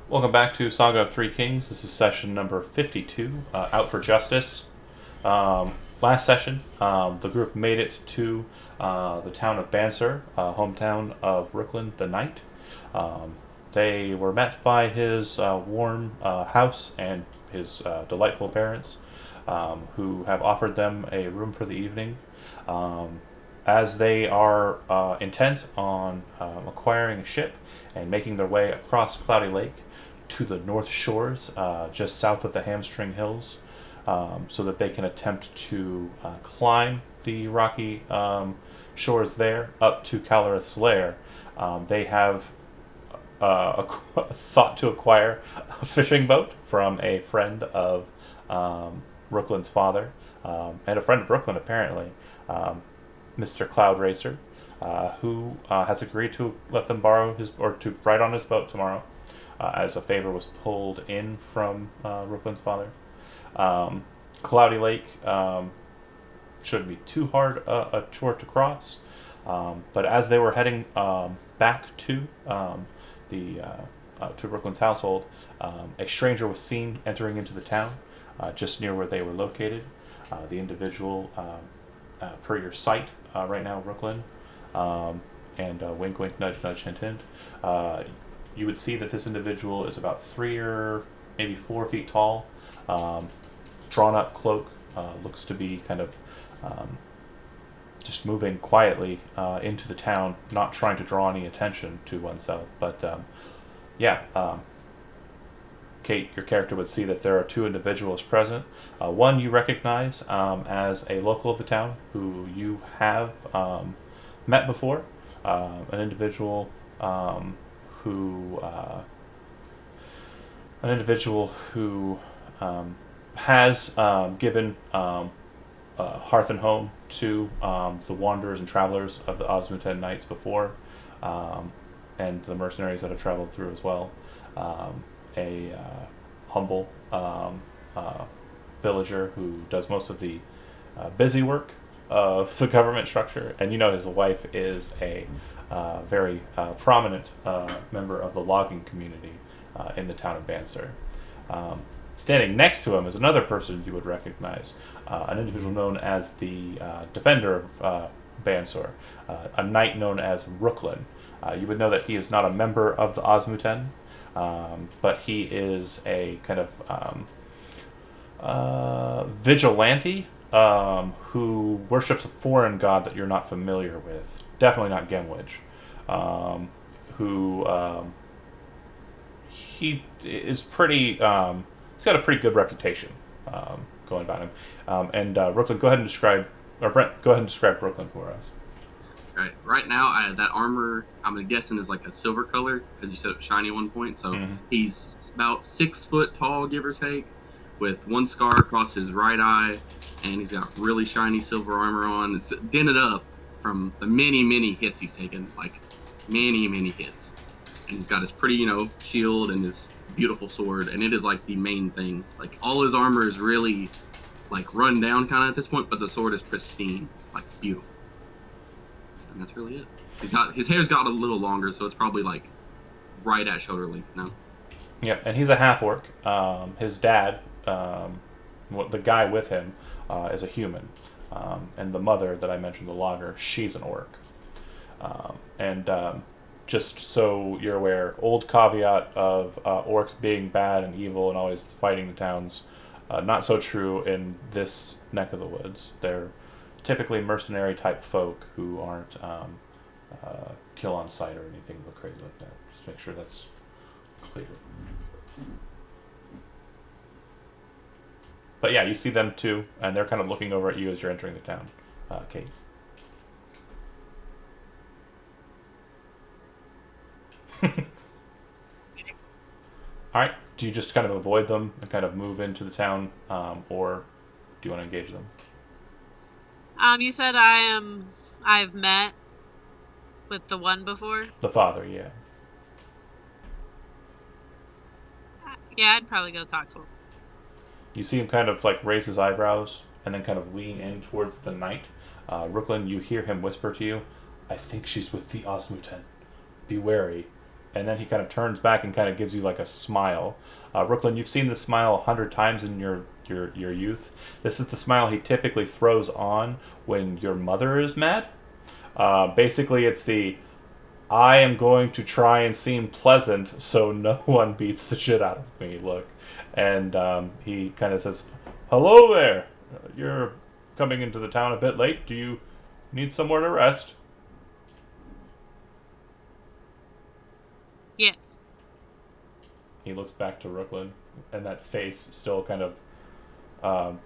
Welcome back to Saga of Three Kings. This is session number 52, Out for Justice. Last session, the group made it to the town of Banser, hometown of Rooklyn the Knight. They were met by his warm house and his delightful parents, who have offered them a room for the evening. As they are intent on acquiring a ship and making their way across Cloudy Lake to the North Shores, just south of the Hamstring Hills, so that they can attempt to climb the rocky shores there up to Calorith's lair. They have sought to acquire a fishing boat from a friend of Rooklyn's father, and a friend of Rooklyn apparently, Mr. Cloud Racer, who has agreed to let them borrow his, or to ride on his boat tomorrow, as a favor was pulled in from Rooklyn's father. Cloudy Lake shouldn't be too hard a chore to cross, but as they were heading back to the to Rooklyn's household, a stranger was seen entering into the town, just near where they were located. The individual, per your sight right now, Rooklyn, and wink, wink, nudge, nudge, hint, hint. You would see that this individual is about 3 or maybe 4 feet tall, drawn up cloak, looks to be kind of just moving quietly into the town, not trying to draw any attention to oneself. But Kate, your character would see that there are 2 individuals present. One you recognize as a local of the town who you have met before, an individual who has given hearth and home to the wanderers and travelers of the Osmuten Knights before, and the mercenaries that have traveled through as well. A humble villager who does most of the busy work of the government structure, and you know his wife is a very prominent member of the logging community in the town of Banser. Standing next to him is another person you would recognize, an individual known as the Defender of Bansor, a knight known as Rooklyn. You would know that he is not a member of the Osmuten, but he is a kind of vigilante who worships a foreign god that you're not familiar with. Definitely not Gemwich. He is pretty. He's got a pretty good reputation going about him. Brooklyn, go ahead and describe, or Brent, go ahead and describe Brooklyn for us. Right now, that armor, I'm guessing, is like a silver color because you said it was shiny at one point. So he's about 6 foot tall, give or take, with 1 scar across his right eye, and he's got really shiny silver armor on. It's dented up from the many, many hits he's taken, like many, many hits. And he's got his pretty, shield and his beautiful sword, and it is like the main thing. Like all his armor is really like run down kind of at this point, but the sword is pristine, like beautiful. And that's really it. His hair's got a little longer, so it's probably like right at shoulder length now. Yeah, and he's a half orc. His dad, the guy with him, is a human, and the mother that I mentioned, the logger, she's an orc. Just so you're aware, old caveat of orcs being bad and evil and always fighting the towns, not so true in this neck of the woods. They're typically mercenary type folk who aren't kill on sight or anything but crazy like that. Just make sure that's clear. But yeah, you see them too, and they're kind of looking over at you as you're entering the town, Kate. All right. Do you just kind of avoid them and kind of move into the town, or do you want to engage them? You said I've met with the one before? The father, yeah. Yeah, I'd probably go talk to him. You see him kind of like raise his eyebrows and then kind of lean in towards the knight. Rooklyn, you hear him whisper to you, "I think she's with the Osmuten. Be wary." and then he kind of turns back and kind of gives you like a smile. Brooklyn, you've seen this smile 100 times in your youth. This is the smile he typically throws on when your mother is mad. Basically, it's the I am going to try and seem pleasant so no one beats the shit out of me look. And he kind of says, "Hello there. You're coming into the town a bit late. Do you need somewhere to rest?" Yes. He looks back to Brooklyn, and that face still kind of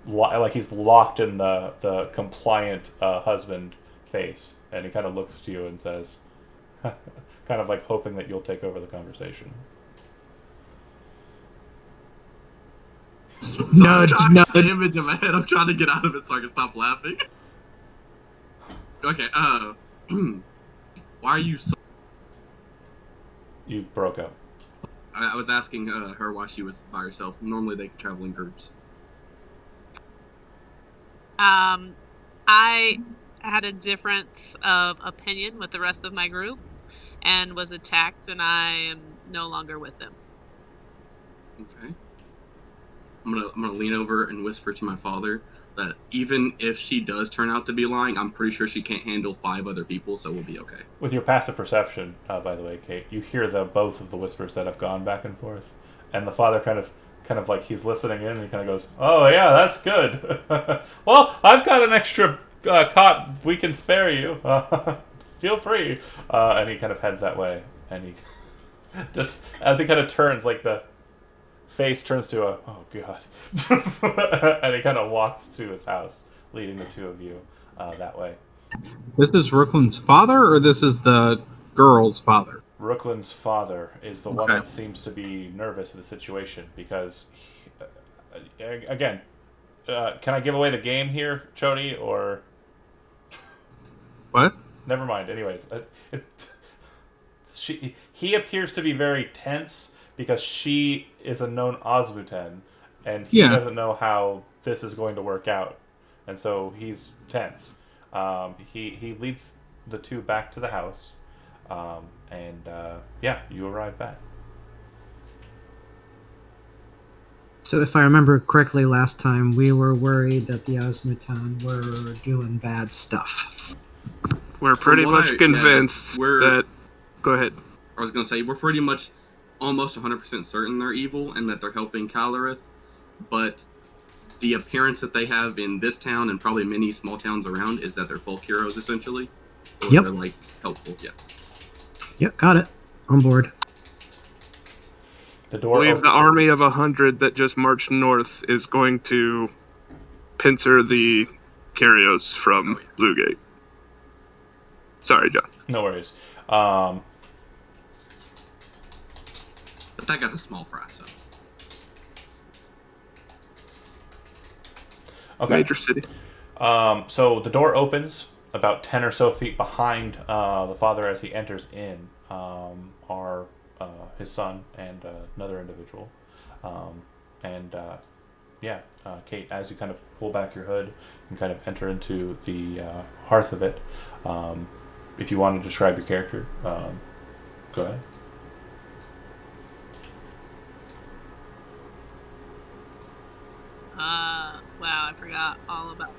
like he's locked in the compliant husband face, and he kind of looks to you and says, kind of like hoping that you'll take over the conversation. Nudge, nudge. The image in my head. I'm trying to get out of it so I can stop laughing. Okay. Why are you so? You broke up. I was asking her why she was by herself. Normally they travel in groups. I had a difference of opinion with the rest of my group and was attacked, and I am no longer with them. Okay. I'm gonna lean over and whisper to my father that even if she does turn out to be lying, I'm pretty sure she can't handle 5 other people, so we'll be okay. With your passive perception, by the way, Kate, you hear both of the whispers that have gone back and forth, and the father kind of like he's listening in, and he kind of goes, "Oh yeah, that's good. Well, I've got an extra cot we can spare you. Feel free." And he kind of heads that way, and he just as he kind of turns, like the face turns to a "oh god," and he kind of walks to his house, leading the two of you that way. This is Rooklin's father, or this is the girl's father? Rooklin's father is the one Okay. that seems to be nervous of the situation because, again, can I give away the game here, Chody, or What? never mind? Anyways, he appears to be very tense because she is a known Osmuten, and he Yeah. doesn't know how this is going to work out, and so he's tense. He leads the two back to the house. And you arrive back. So if I remember correctly, last time we were worried that the Osmutan were doing bad stuff. We're pretty From what much convinced that... Go ahead. I was gonna say we're pretty much almost 100% certain they're evil and that they're helping Calarith, but the appearance that they have in this town and probably many small towns around is that they're folk heroes essentially. Or Yep. they're like helpful. Yeah. Yep, got it. On board. The I door believe the army of 100 that just marched north is going to pincer the Carios from Bluegate. Sorry, John. No worries. But that guy's a small fry, so. Okay. Major city. So the door opens about 10 or so feet behind the father as he enters in. Are his son and another individual. Kate, as you kind of pull back your hood and kind of enter into the hearth of it, if you want to describe your character, go ahead. Wow, I forgot all about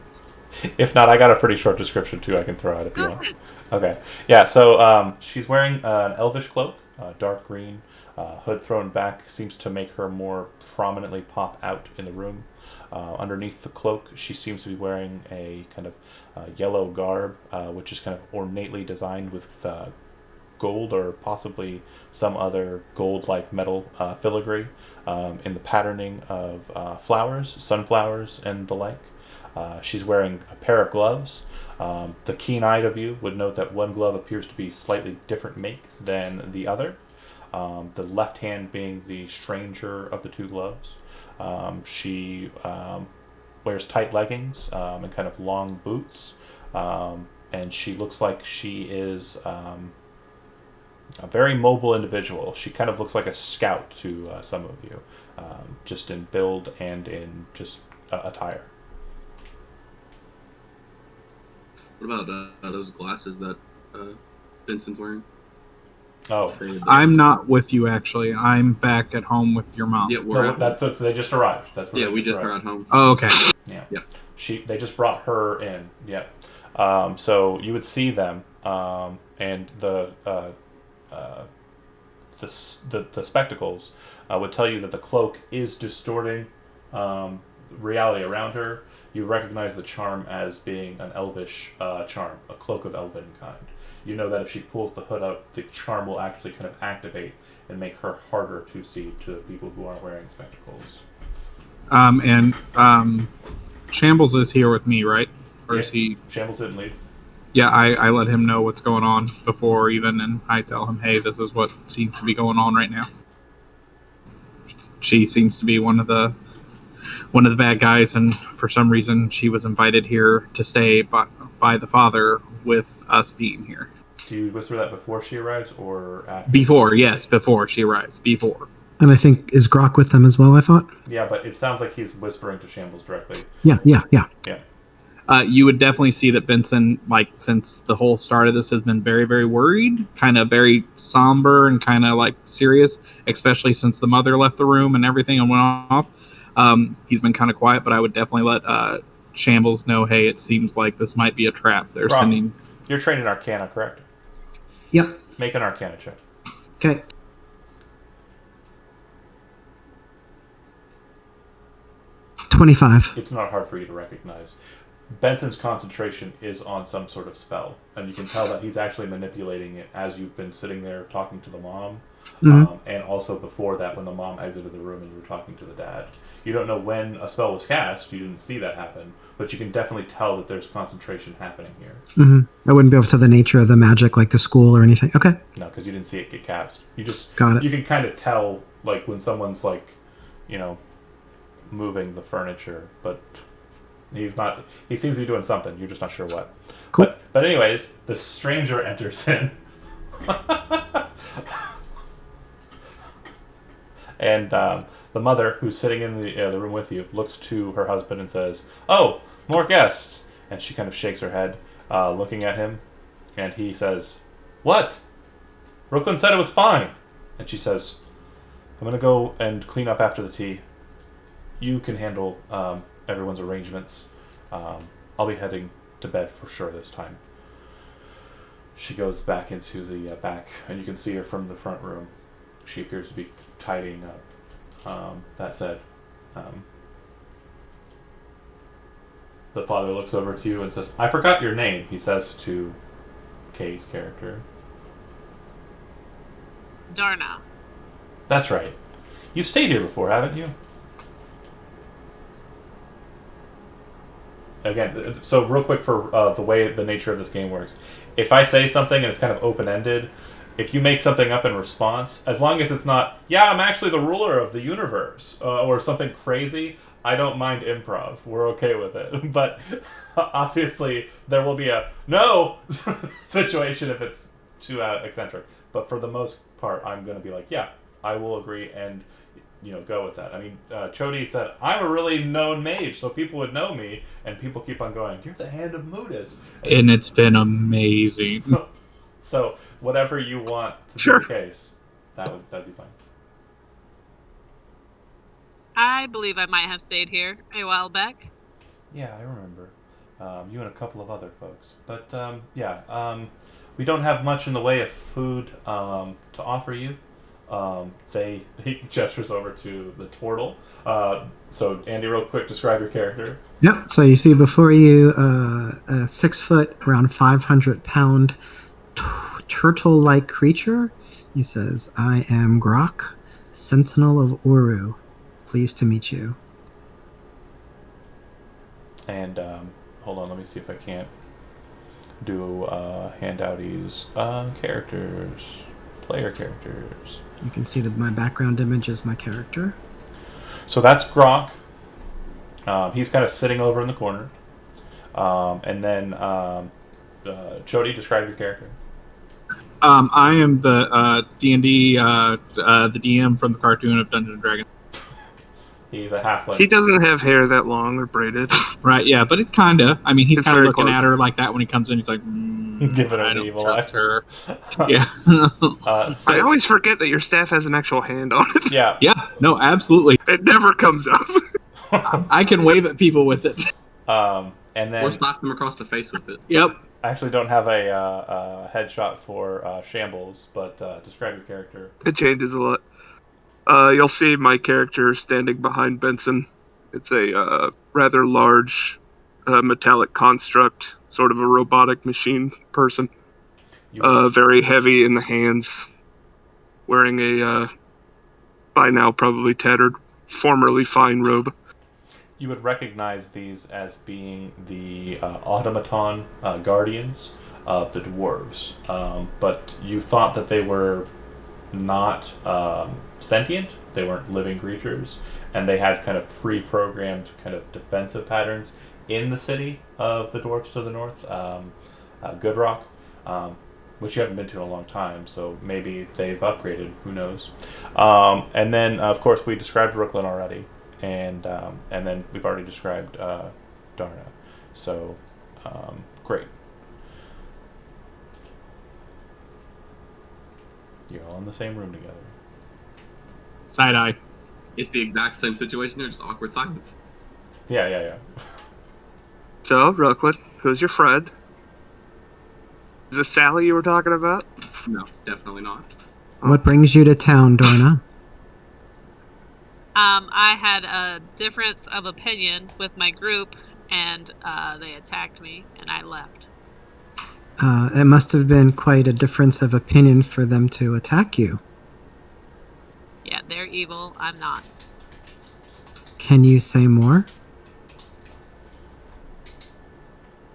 If not, I got a pretty short description too I can throw out if you Go want. ahead. Okay. Yeah, so she's wearing an elvish cloak, dark green, hood thrown back, seems to make her more prominently pop out in the room. Underneath the cloak, she seems to be wearing a kind of yellow garb, which is kind of ornately designed with gold or possibly some other gold-like metal filigree in the patterning of flowers, sunflowers, and the like. She's wearing a pair of gloves. The keen-eyed of you would note that one glove appears to be slightly different make than the other. The left hand being the stranger of the two gloves. She wears tight leggings and kind of long boots. And she looks like she is a very mobile individual. She kind of looks like a scout to some of you, just in build and in just attire. What about those glasses that Vincent's wearing? Oh, I'm not with you, actually. I'm back at home with your mom. Yeah, we're no, at that's what they just arrived. That's where yeah, they we just arrived. arrived home. Oh, okay. Yeah. Yep. They just brought her in. Yeah. So you would see them, and the spectacles would tell you that the cloak is distorting reality around her. You recognize the charm as being an elvish charm, a cloak of elven kind. You know that if she pulls the hood up, the charm will actually kind of activate and make her harder to see to people who aren't wearing spectacles. Shambles is here with me, right? Or Yeah. is he? Shambles didn't leave. Yeah, I let him know what's going on before even, and I tell him, hey, this is what seems to be going on right now. She seems to be one of the bad guys, and for some reason she was invited here to stay by the father with us being here. Do you whisper that before she arrives or after? Before she arrives. Before. And I think, is Grok with them as well, I thought? Yeah, but it sounds like he's whispering to Shambles directly. Yeah. Yeah. You would definitely see that Benson, like, since the whole start of this, has been very, very worried, kind of very somber and kind of, like, serious, especially since the mother left the room and everything and went off. He's been kind of quiet, but I would definitely let Shambles know, hey, it seems like this might be a trap. They're sending... You're trained in Arcana, correct? Yep. Make an Arcana check. Okay. $25. It's not hard for you to recognize. Benson's concentration is on some sort of spell, and you can tell that he's actually manipulating it as you've been sitting there talking to the mom, and also before that when the mom exited the room and you were talking to the dad. You don't know when a spell was cast, you didn't see that happen, but you can definitely tell that there's concentration happening here. Mm-hmm. I wouldn't be able to tell the nature of the magic, like the school or anything. Okay. No, because you didn't see it get cast. You just Got it. You can kind of tell, like, when someone's, like, moving the furniture, but he's not. He seems to be doing something. You're just not sure what. Cool. But anyways, the stranger enters in, and the mother, who's sitting in the room with you, looks to her husband and says, "Oh, more guests." And she kind of shakes her head, looking at him, and he says, "What? Brooklyn said it was fine." And she says, "I'm gonna go and clean up after the tea. You can handle everyone's arrangements. I'll be heading to bed for sure this time." She goes back into the back, and you can see her from the front room. She appears to be tidying up. That said, the father looks over to you and says, "I forgot your name," he says to Kay's character. Darna. That's right. You've stayed here before, haven't you? Again, so real quick for the way the nature of this game works. If I say something and it's kind of open-ended, if you make something up in response, as long as it's not, "Yeah, I'm actually the ruler of the universe," or something crazy, I don't mind improv. We're okay with it. But obviously, there will be a no situation if it's too eccentric. But for the most part, I'm going to be like, yeah, I will agree and go with that. I mean, Chody said, "I'm a really known mage, so people would know me," and people keep on going, "You're the Hand of Mudas." And it's been amazing. So whatever you want to Sure. be the case, that'd be fine. I believe I might have stayed here a while back. Yeah, I remember. You and a couple of other folks. But we don't have much in the way of food to offer you. He gestures over to the turtle. So Andy, real quick, describe your character. Yep. So you see before you a 6 foot, around 500-pound turtle-like creature. He says, "I am Grok, Sentinel of Uru. Pleased to meet you." And hold on, let me see if I can't do handouties. Characters, player characters. You can see that my background image is my character. So that's Grok. He's kind of sitting over in the corner. And then Chody, describe your character. I am the D&D, the DM from the cartoon of Dungeons & Dragons. He's a halfling. He doesn't have hair that long or braided. Right, yeah, but it's kind of. I mean, he's It's kind of very looking close. at her like that when he comes in. He's like, Give it I an don't evil trust eye. her. Yeah. I Sid- always forget that your staff has an actual hand on it. yeah. Yeah, no, absolutely. It never comes up. I can wave at people with it. And then Or slap them across the face with it. Yep. I actually don't have a headshot for Shambles, but describe your character. It changes a lot. You'll see my character standing behind Benson. It's a rather large metallic construct, sort of a robotic machine person. You, Very heavy in the hands, wearing a by now probably tattered, formerly fine robe. you would recognize these as being the automaton guardians of the dwarves, but you thought that they were not sentient. They weren't living creatures, and they had kind of pre-programmed kind of defensive patterns in the city of the dwarves to the north, Goodrock, which you haven't been to in a long time, so maybe they've upgraded. Who knows? And then, of course, we described Brooklyn already, and then we've already described Darna. So, great. You're all in the same room together. Side eye. It's the exact same situation here, just awkward silence. Yeah. So, Brooklyn, who's your friend? Is this Sally you were talking about? No, definitely not. What brings you to town, Dorna? I had a difference of opinion with my group, and they attacked me, and I left. It must have been quite a difference of opinion for them to attack you. Yeah, they're evil. I'm not. Can you say more?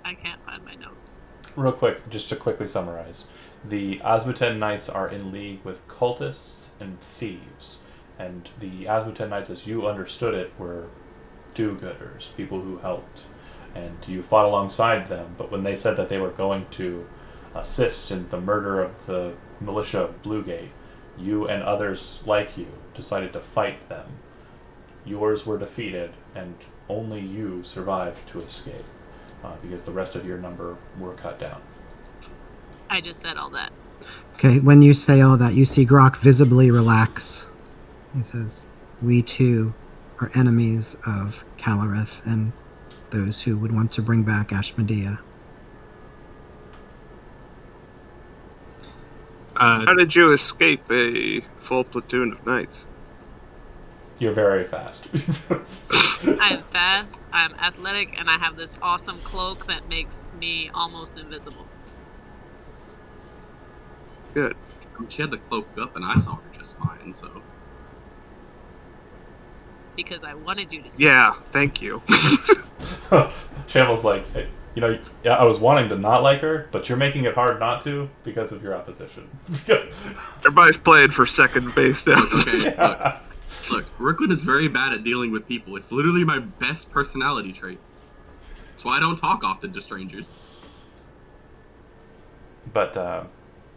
I can't find my notes. Real quick, just to quickly summarize. The Osmuten Knights are in league with cultists and thieves. And the Osmuten Knights, as you understood it, were do-gooders, people who helped. And you fought alongside them, but when they said that they were going to assist in the murder of the militia of Bluegate, you and others like you decided to fight them. Yours were defeated, and only you survived to escape, because the rest of your number were cut down. I just said all that. Okay, when you say all that, you see Grok visibly relax. He says, "We too are enemies of Calareth and those who would want to bring back Ashmedea." How did you escape a full platoon of knights? You're very fast. I'm fast, I'm athletic, and I have this awesome cloak that makes me almost invisible. Good. I mean, she had the cloak up, and I saw her just fine, so... Because I wanted you to see. Yeah, thank you. Shambles like, hey, I was wanting to not like her, but you're making it hard not to because of your opposition. Everybody's playing for second base now. Okay, look, Brooklyn is very bad at dealing with people. It's literally my best personality trait. That's why I don't talk often to strangers. But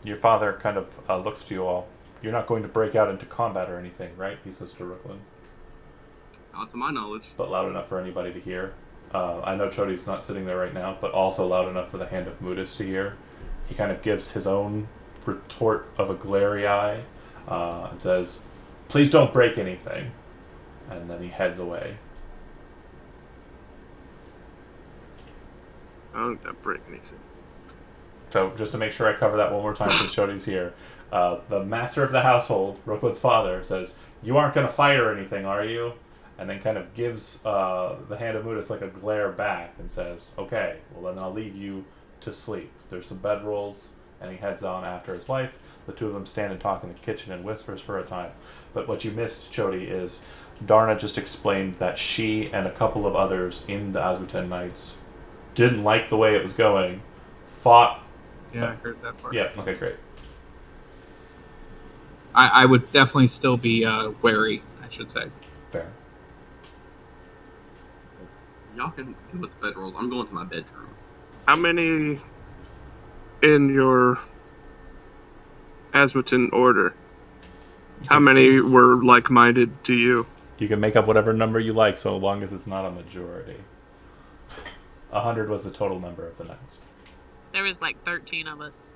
your father kind of looks to you all. You're not going to break out into combat or anything, right? He says to Brooklyn. Not to my knowledge. But loud enough for anybody to hear. I know Chodi's not sitting there right now, but also loud enough for the Hand of Mudis to hear. He kind of gives his own retort of a glary eye and says, "Please don't break anything." And then he heads away. I don't have to break anything. So just to make sure I cover that one more time since Chodi's here, the master of the household, Brooklyn's father, says, "You aren't going to fight or anything, are you?" And then kind of gives the Hand of Mudis like a glare back and says, "Okay, well then I'll leave you to sleep. There's some bedrolls," and he heads on after his wife. The two of them stand and talk in the kitchen in whispers for a time. But what you missed, Chodi, is Darna just explained that she and a couple of others in the Osmuten Knights didn't like the way it was going, fought... Yeah, I heard that part. Yeah, okay, great. I would definitely still be wary, I should say. Fair. Y'all can do with the bedrolls. I'm going to my bedroom. How many in your Asmutin order? How many were like-minded to you? You can make up whatever number you like, so long as it's not a majority. 100 was the total number of the knights. There was like 13 of us.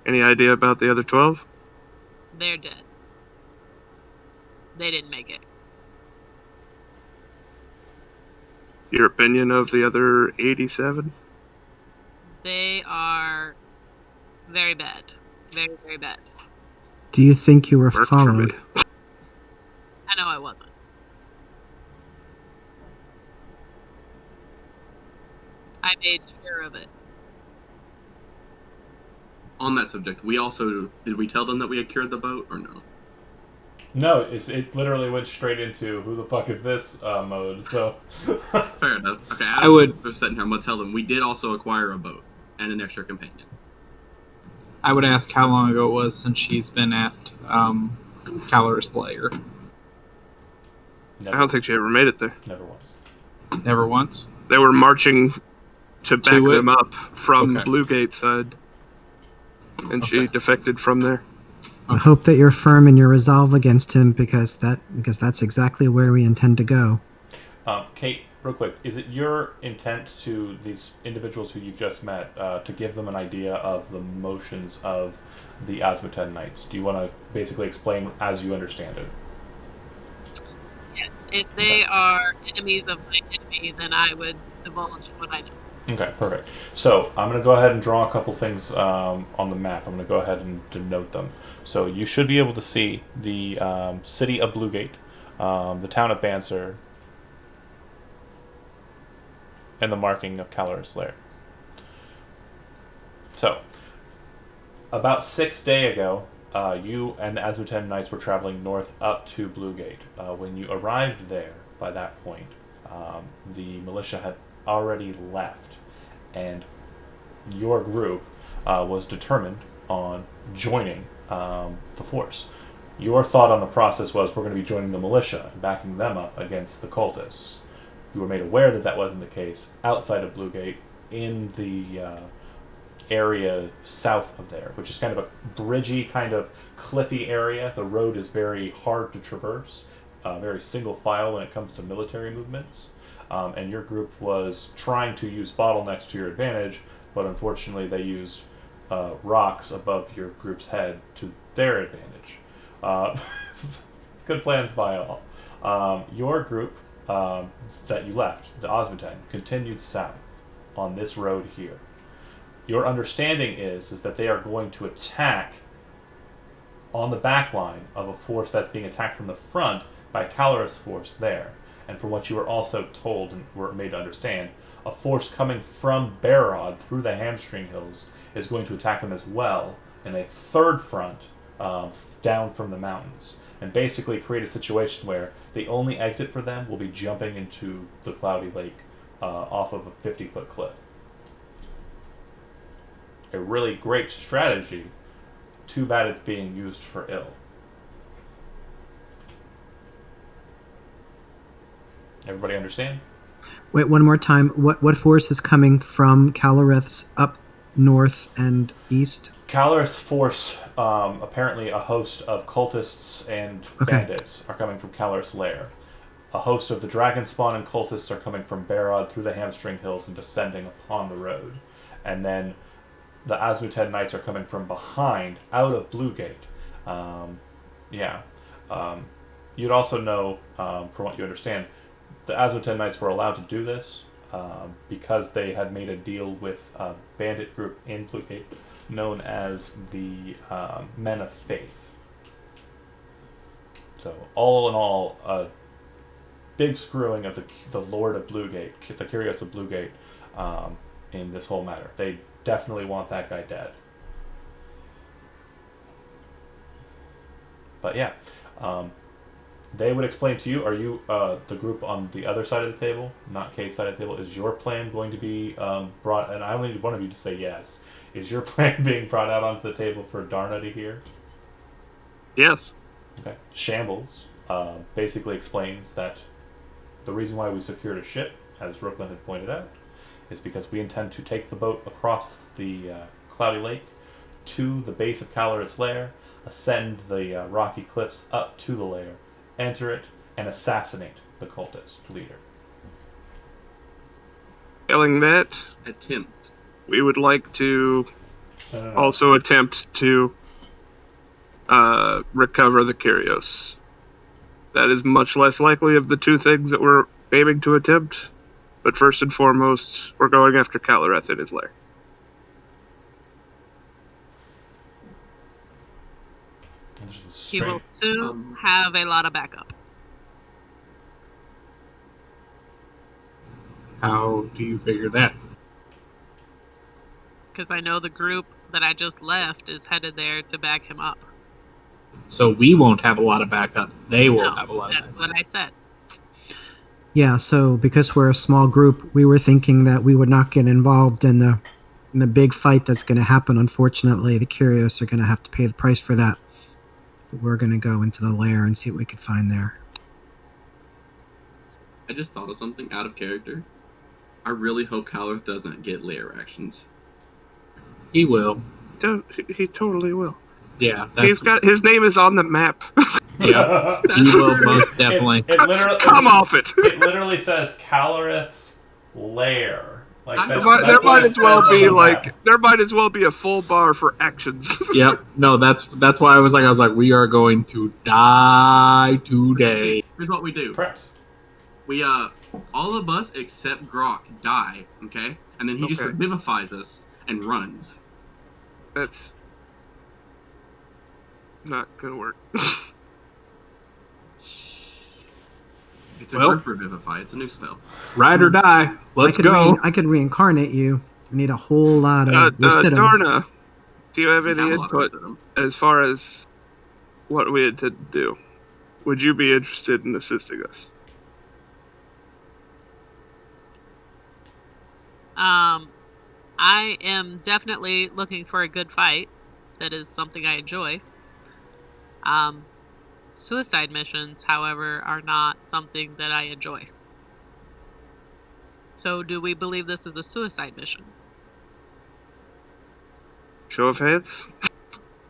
Any idea about the other 12? They're dead. They didn't make it. Your opinion of the other 87? They are very bad. Very, very bad. Do you think you were Works for me. followed? I know I wasn't. I made sure of it. On that subject, did we tell them that we had cured the boat or no? No, it literally went straight into who the fuck is this mode. So Fair enough. Okay, I would- we're sitting here. I'm gonna tell them we did also acquire a boat and an extra companion. I would ask how long ago it was since she's been at Calor's Lair. I don't think she ever made it there. Never once. Never once. They were marching to back To it? them up from Okay. Bluegate side, and she Okay. defected from there. I hope that you're firm in your resolve against him because that's exactly where we intend to go. Kate, real quick, is it your intent to these individuals who you've just met to give them an idea of the motions of the Asmatan Knights? Do you want to basically explain as you understand it? Yes. If they are enemies of my enemy, then I would divulge what I know. Okay, perfect. So I'm going to go ahead and draw a couple things on the map. I'm going to go ahead and denote them. So you should be able to see the city of Bluegate, the town of Banser, and the marking of Calor's Lair. So, about 6 days ago, you and the Asmatan Knights were traveling north up to Bluegate. When you arrived there, by that point, the militia had already left, and your group was determined on joining the force. Your thought on the process was, we're going to be joining the militia and backing them up against the cultists. You were made aware that that wasn't the case outside of Bluegate, in the area south of there, which is kind of a bridgy, kind of cliffy area. The road is very hard to traverse, very single file when it comes to military movements. And your group was trying to use bottlenecks to your advantage, but unfortunately they used rocks above your group's head to their advantage. Good plans by all. Your group that you left, the Osmatan, continued south on this road here. Your understanding is that they are going to attack on the back line of a force that's being attacked from the front by Calor's force there. And from what you were also told and were made to understand, a force coming from Barod through the Hamstring Hills is going to attack them as well in a third front down from the mountains, and basically create a situation where the only exit for them will be jumping into the Cloudy Lake off of a 50-foot cliff. A really great strategy. Too bad it's being used for ill. Everybody understand? Wait, one more time. What force is coming from Caloreth's up north and east? Calor's force, apparently a host of cultists and bandits, are coming from Calor's lair. A host of the dragon spawn and cultists are coming from Barod through the Hamstring Hills and descending upon the road. And then the Asmatan Knights are coming from behind, out of Bluegate. You'd also know, from what you understand, the Asmatan Knights were allowed to do this because they had made a deal with a bandit group in Bluegate known as the Men of Faith. So, all in all, a big screwing of the Lord of Bluegate, the Kyrios of Bluegate, in this whole matter. They definitely want that guy dead. But yeah, they would explain to you, are you, the group on the other side of the table, not Kate's side of the table, is your plan going to be brought, and I only need one of you to say yes, is your plan being brought out onto the table for Darna to hear? Yes. Okay. Shambles basically explains that the reason why we secured a ship, as Rooklyn had pointed out, is because we intend to take the boat across the Cloudy Lake to the base of Calor's lair, ascend the rocky cliffs up to the lair, enter it, and assassinate the cultist leader. Failing that, Attempt. we would like to No. also attempt to recover the Kyrios. That is much less likely of the two things that we're aiming to attempt. But first and foremost, we're going after Calareth in his lair. He will soon have a lot of backup. How do you figure that? Because I know the group that I just left is headed there to back him up. So we won't have a lot of backup. They will No, have a lot of that's backup. what I said. Yeah, so because we're a small group, we were thinking that we would not get involved in the big fight that's going to happen. Unfortunately, the Curious are going to have to pay the price for that. But we're going to go into the lair and see what we could find there. I just thought of something out of character. I really hope Calareth doesn't get lair actions. He will. He totally will. Yeah. His name is on the map. Yeah. He will most definitely. It literally Come off it. It literally says Calareth's lair. Like There might as well be a full bar for actions. Yep. No, that's why I was like, we are going to die today. Here's what we do. Perhaps. We all of us except Grok die, okay? And then he just revivifies us and runs. That's not gonna work. It's a group revivify. It's a new spell. Ride or die. Let's go. I could reincarnate you. I need a whole lot of Darna, do you have any input as far as what we had to do? Would you be interested in assisting us? I am definitely looking for a good fight. That is something I enjoy. Suicide missions, however, are not something that I enjoy. So do we believe this is a suicide mission? Show of hands?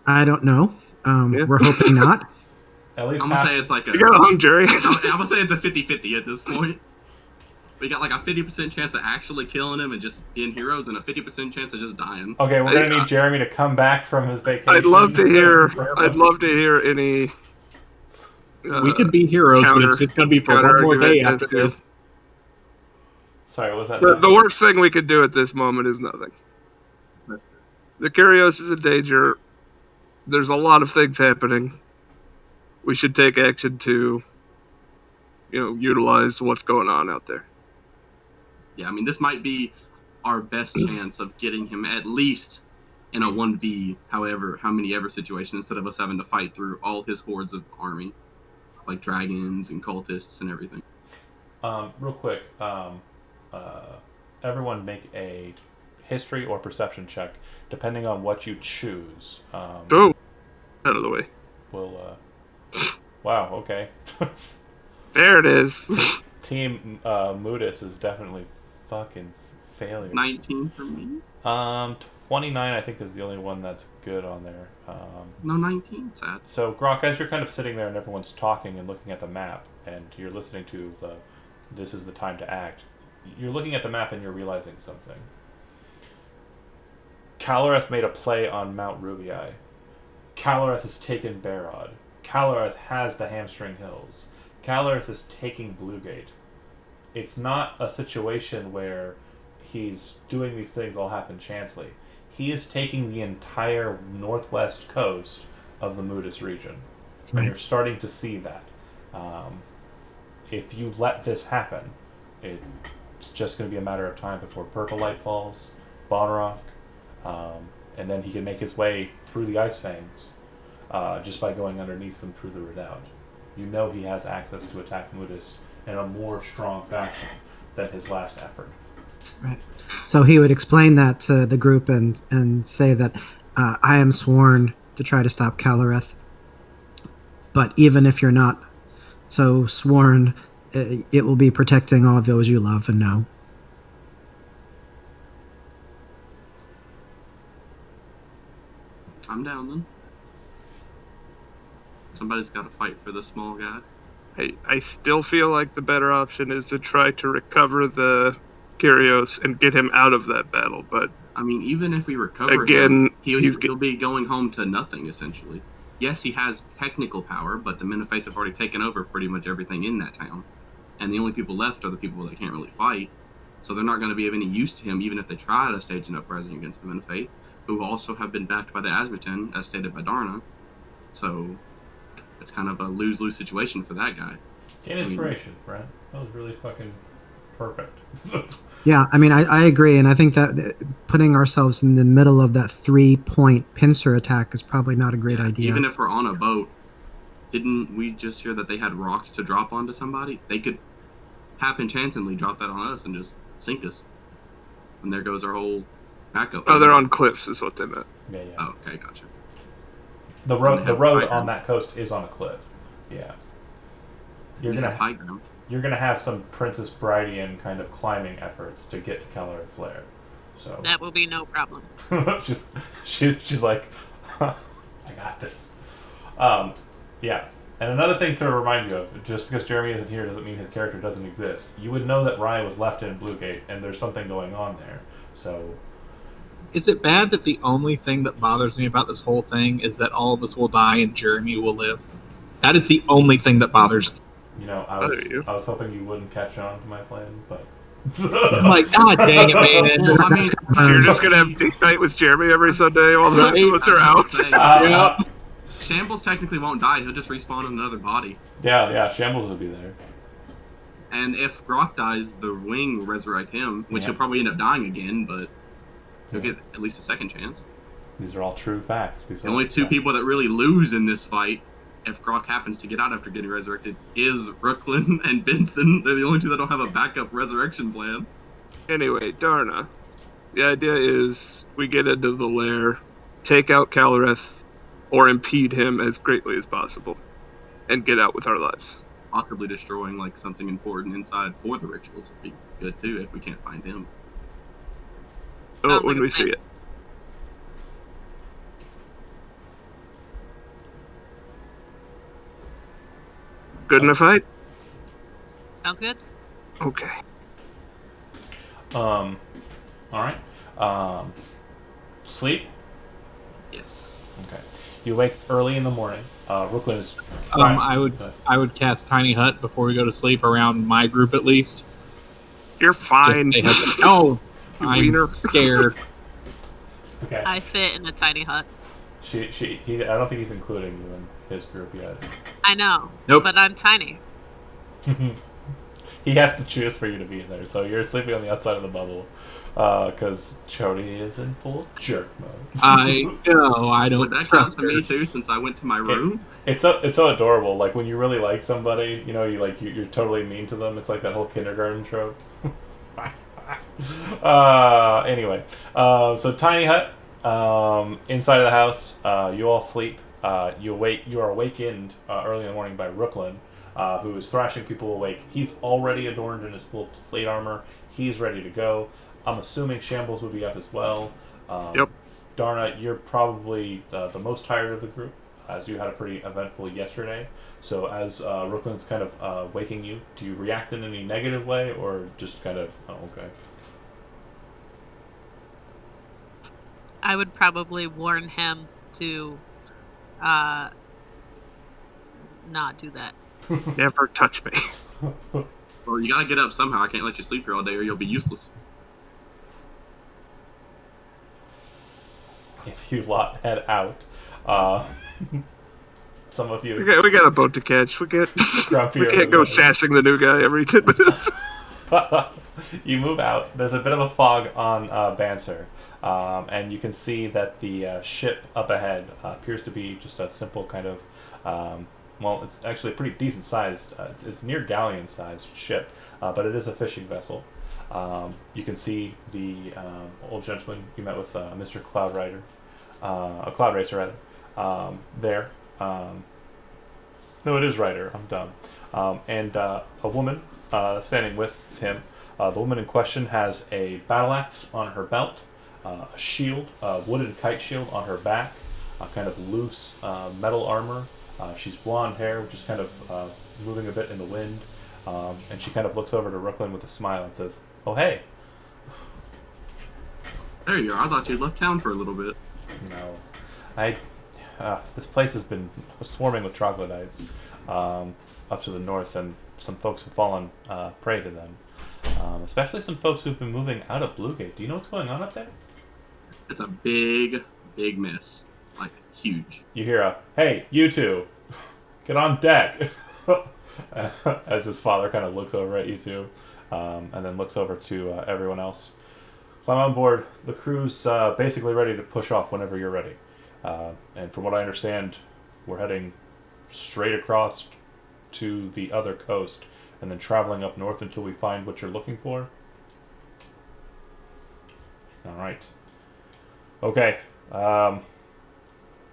I don't know. We're hoping not. At least I'm gonna say it's like a. You got hung, Jerry. I'm gonna say it's a 50-50 at this point. We got like a 50% chance of actually killing him and just being heroes, and a 50% chance of just dying. Okay, we're gonna need Jeremy to come back from his vacation. I'd love to hear any. We could be heroes, but it's just gonna be for one more day after this. Sorry, what was that? The worst thing we could do at this moment is nothing. The Kyrios is in danger. There's a lot of things happening. We should take action to, utilize what's going on out there. Yeah, I mean, this might be our best chance of getting him at least in a 1v, how many ever situation, instead of us having to fight through all his hordes of army, like dragons and cultists and everything. Real quick, everyone make a history or perception check, depending on what you choose. Out of the way. We'll, wow, okay. There it is. Team Mudis is definitely fucking failure. 19 for me? 29 I think is the only one that's good on there. No, 19. Sad. So, Grok, as you're kind of sitting there and everyone's talking and looking at the map, and you're listening to this is the time to act, you're looking at the map and you're realizing something. Calareth made a play on Mount Rubii. Calareth has taken Barad. Calareth has the Hamstring Hills. Calareth is taking Bluegate. It's not a situation where he's doing these things all happen chancely. He is taking the entire northwest coast of the Mudis region. Right. And you're starting to see that. If you let this happen, it's just going to be a matter of time before Purple Light falls, Bonrock, and then he can make his way through the Ice Fangs just by going underneath them through the Redoubt. You know he has access to attack Mudis in a more strong fashion than his last effort. Right. So he would explain that to the group and say that I am sworn to try to stop Calareth. But even if you're not so sworn, it will be protecting all those you love and know. I'm down then. Somebody's got to fight for the small guy. I still feel like the better option is to try to recover the Kyrios and get him out of that battle. But I mean, even if we recover again, him, he'll be going home to nothing, essentially. Yes, he has technical power, but the Men of Faith have already taken over pretty much everything in that town. And the only people left are the people that can't really fight. So they're not going to be of any use to him, even if they try to stage an uprising against the Men of Faith, who also have been backed by the Asmatan, as stated by Darna. So it's kind of a lose-lose situation for that guy. And inspiration, right? That was really fucking perfect. Yeah, I mean, I agree, and I think that putting ourselves in the middle of that 3-point pincer attack is probably not a great idea. Even if we're on a boat, didn't we just hear that they had rocks to drop onto somebody? They could happen chancingly drop that on us and just sink us. And there goes our whole backup. Oh, they're on cliffs is what they meant. Yeah. Oh, okay, gotcha. The road on that coast is on a cliff. Yeah. You're gonna high ground. You're gonna have some Princess Bridian kind of climbing efforts to get to Kellerit's lair. So That will be no problem. she's like, I got this. Yeah. And another thing to remind you of, just because Jeremy isn't here doesn't mean his character doesn't exist. You would know that Raya was left in Bluegate, and there's something going on there. So, Is it bad that the only thing that bothers me about this whole thing is that all of us will die and Jeremy will live? That is the only thing that bothers me. you know, I was hoping you wouldn't catch on to my plan, but I'm like, God dang it, man. Well, I mean, You're just gonna have date night with Jeremy every Sunday while the rest of us are out. Yep. Shambles technically won't die. He'll just respawn in another body. yeah, Shambles will be there. And if Grok dies, the wing will resurrect him, which Yeah. he'll probably end up dying again, but he'll get at least a second chance. These are all true facts. The only two people that really lose in this fight, if Grok happens to get out after getting resurrected, is Brooklyn and Benson. They're the only two that don't have a backup resurrection plan. Anyway, Darna, the idea is we get into the lair, take out Caloreth, or impede him as greatly as possible, and get out with our lives. Possibly destroying like something important inside for the rituals would be good too if we can't find him. Oh, Sounds when like a we plan. see it. Good in a fight? Sounds good? Okay. All right. Sleep. Yes. Okay. You wake early in the morning. Brooklyn is. I would cast Tiny Hut before we go to sleep around my group at least. You're fine. No, You I'm wiener. scared. Okay. I fit in a tiny hut. He. I don't think he's including you in his group yet. I know. Nope. But I'm tiny. He has to choose for you to be in there, so you're sleeping on the outside of the bubble, because Chody is in full jerk mode. I know. I don't Would that count trust to her. me too, since I went to my room? It's so adorable. Like when you really like somebody, you know, you're totally mean to them. It's like that whole kindergarten trope. Anyway, so tiny hut, inside of the house. You all sleep. You are awakened early in the morning by Brooklyn, who is thrashing people awake. He's already adorned in his full plate armor. He's ready to go. I'm assuming Shambles would be up as well. Yep. Darna, you're probably the most tired of the group, as you had a pretty eventful yesterday. So as Brooklyn's kind of waking you, do you react in any negative way, or just kind of, oh, okay? I would probably warn him to not do that. Never touch me. Well, you gotta get up somehow. I can't let you sleep here all day or you'll be useless. If you lot head out, some of you We got a boat to catch. We can't grumpier go than sassing the new guy every 10 minutes. you move out. There's a bit of a fog on Banser, and you can see that the ship up ahead appears to be just a simple kind of, well, it's actually a pretty decent sized, it's near galleon sized ship, but it is a fishing vessel. You can see the old gentleman you met with, Mr. Cloud Rider, a Cloud Racer rather, there. No, it is Rider. I'm dumb. And a woman standing with him. The woman in question has a battle axe on her belt, a shield, a wooden kite shield on her back, a kind of loose metal armor. She's blonde hair, just kind of moving a bit in the wind. And she kind of looks over to Brooklyn with a smile and says, "Oh, hey, There you are. I thought you'd left town for a little bit. No. This place has been swarming with troglodytes up to the north, and some folks have fallen prey to them. Especially some folks who've been moving out of Bluegate. Do you know what's going on up there? It's a big, big mess. Like, huge. You hear a, "Hey, you two, get on deck," as his father kind of looks over at you two, and then looks over to everyone else. Climb on board. The crew's basically ready to push off whenever you're ready. And from what I understand, we're heading straight across to the other coast and then traveling up north until we find what you're looking for. Alright. Okay.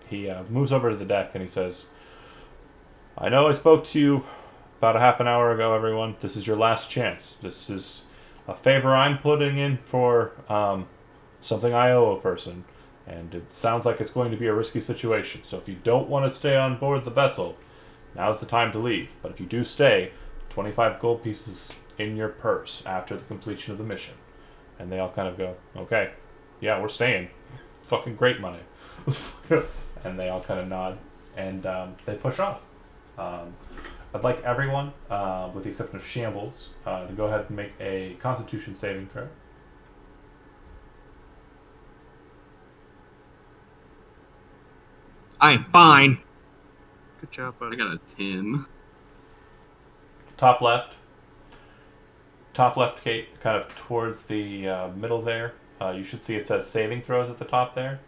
He moves over to the deck and he says, "I know I spoke to you about a half an hour ago, everyone. This is your last chance. This is a favor I'm putting in for something I owe a person. And it sounds like it's going to be a risky situation. So if you don't want to stay on board the vessel, now's the time to leave. But if you do stay, 25 gold pieces in your purse after the completion of the mission." And they all kind of go, "Okay, yeah, we're staying. Fucking great money." And they all kind of nod. And they push off. I'd like everyone, with the exception of Shambles, to go ahead and make a Constitution saving throw. I'm fine. Good job, I buddy. got a 10. Top left, Kate, kind of towards the middle there. You should see it says saving throws at the top there.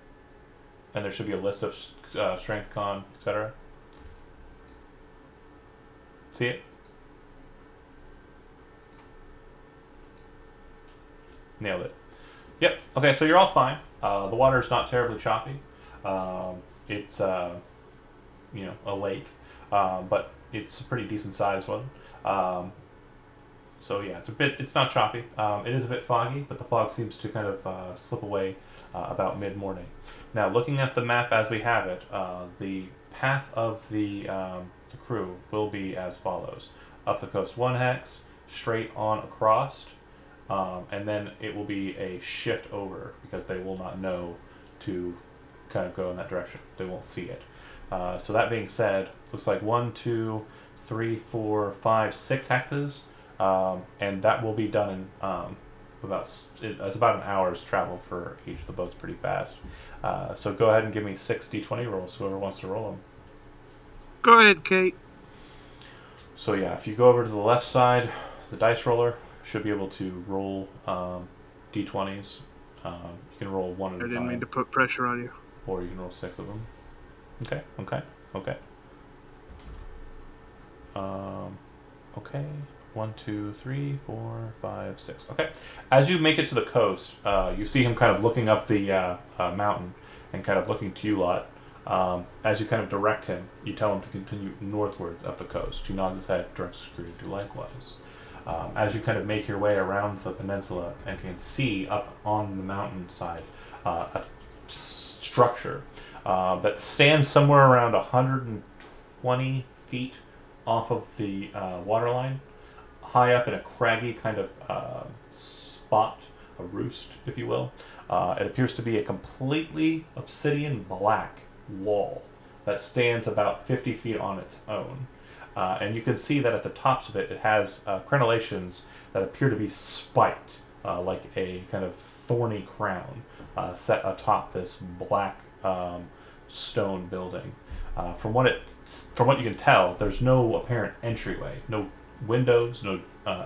And there should be a list of strength, con, etc. See it? Nailed it. Yep. Okay, so you're all fine. The water's not terribly choppy. It's a lake, but it's a pretty decent sized one. So yeah, it's not choppy. It is a bit foggy, but the fog seems to kind of slip away about mid-morning. Now, looking at the map as we have it, the path of the crew will be as follows: up the coast 1 hex, straight on across, and then it will be a shift over because they will not know to kind of go in that direction. They won't see it. So that being said, looks like 1, 2, 3, 4, 5, 6 hexes, and that will be done in it's about an hour's travel for each of the boats, pretty fast. So go ahead and give me 6 d20 rolls, whoever wants to roll them. Go ahead, Kate. So yeah, if you go over to the left side, the dice roller should be able to roll d20s. You can roll one at I a didn't time, mean to put pressure on you. or you can roll 6 of them. Okay. Okay. 1, 2, 3, 4, 5, 6. Okay. As you make it to the coast, you see him kind of looking up the mountain and kind of looking to you lot. As you kind of direct him, you tell him to continue northwards up the coast. He nods his head, directs his crew to do likewise. As you kind of make your way around the peninsula and can see up on the mountainside a structure that stands somewhere around 120 feet off of the waterline, high up in a craggy kind of spot, a roost, if you will. It appears to be a completely obsidian black wall that stands about 50 feet on its own. And you can see that at the tops of it, it has crenellations that appear to be spiked, like a kind of thorny crown set atop this black stone building. From what you can tell, there's no apparent entryway, no windows, no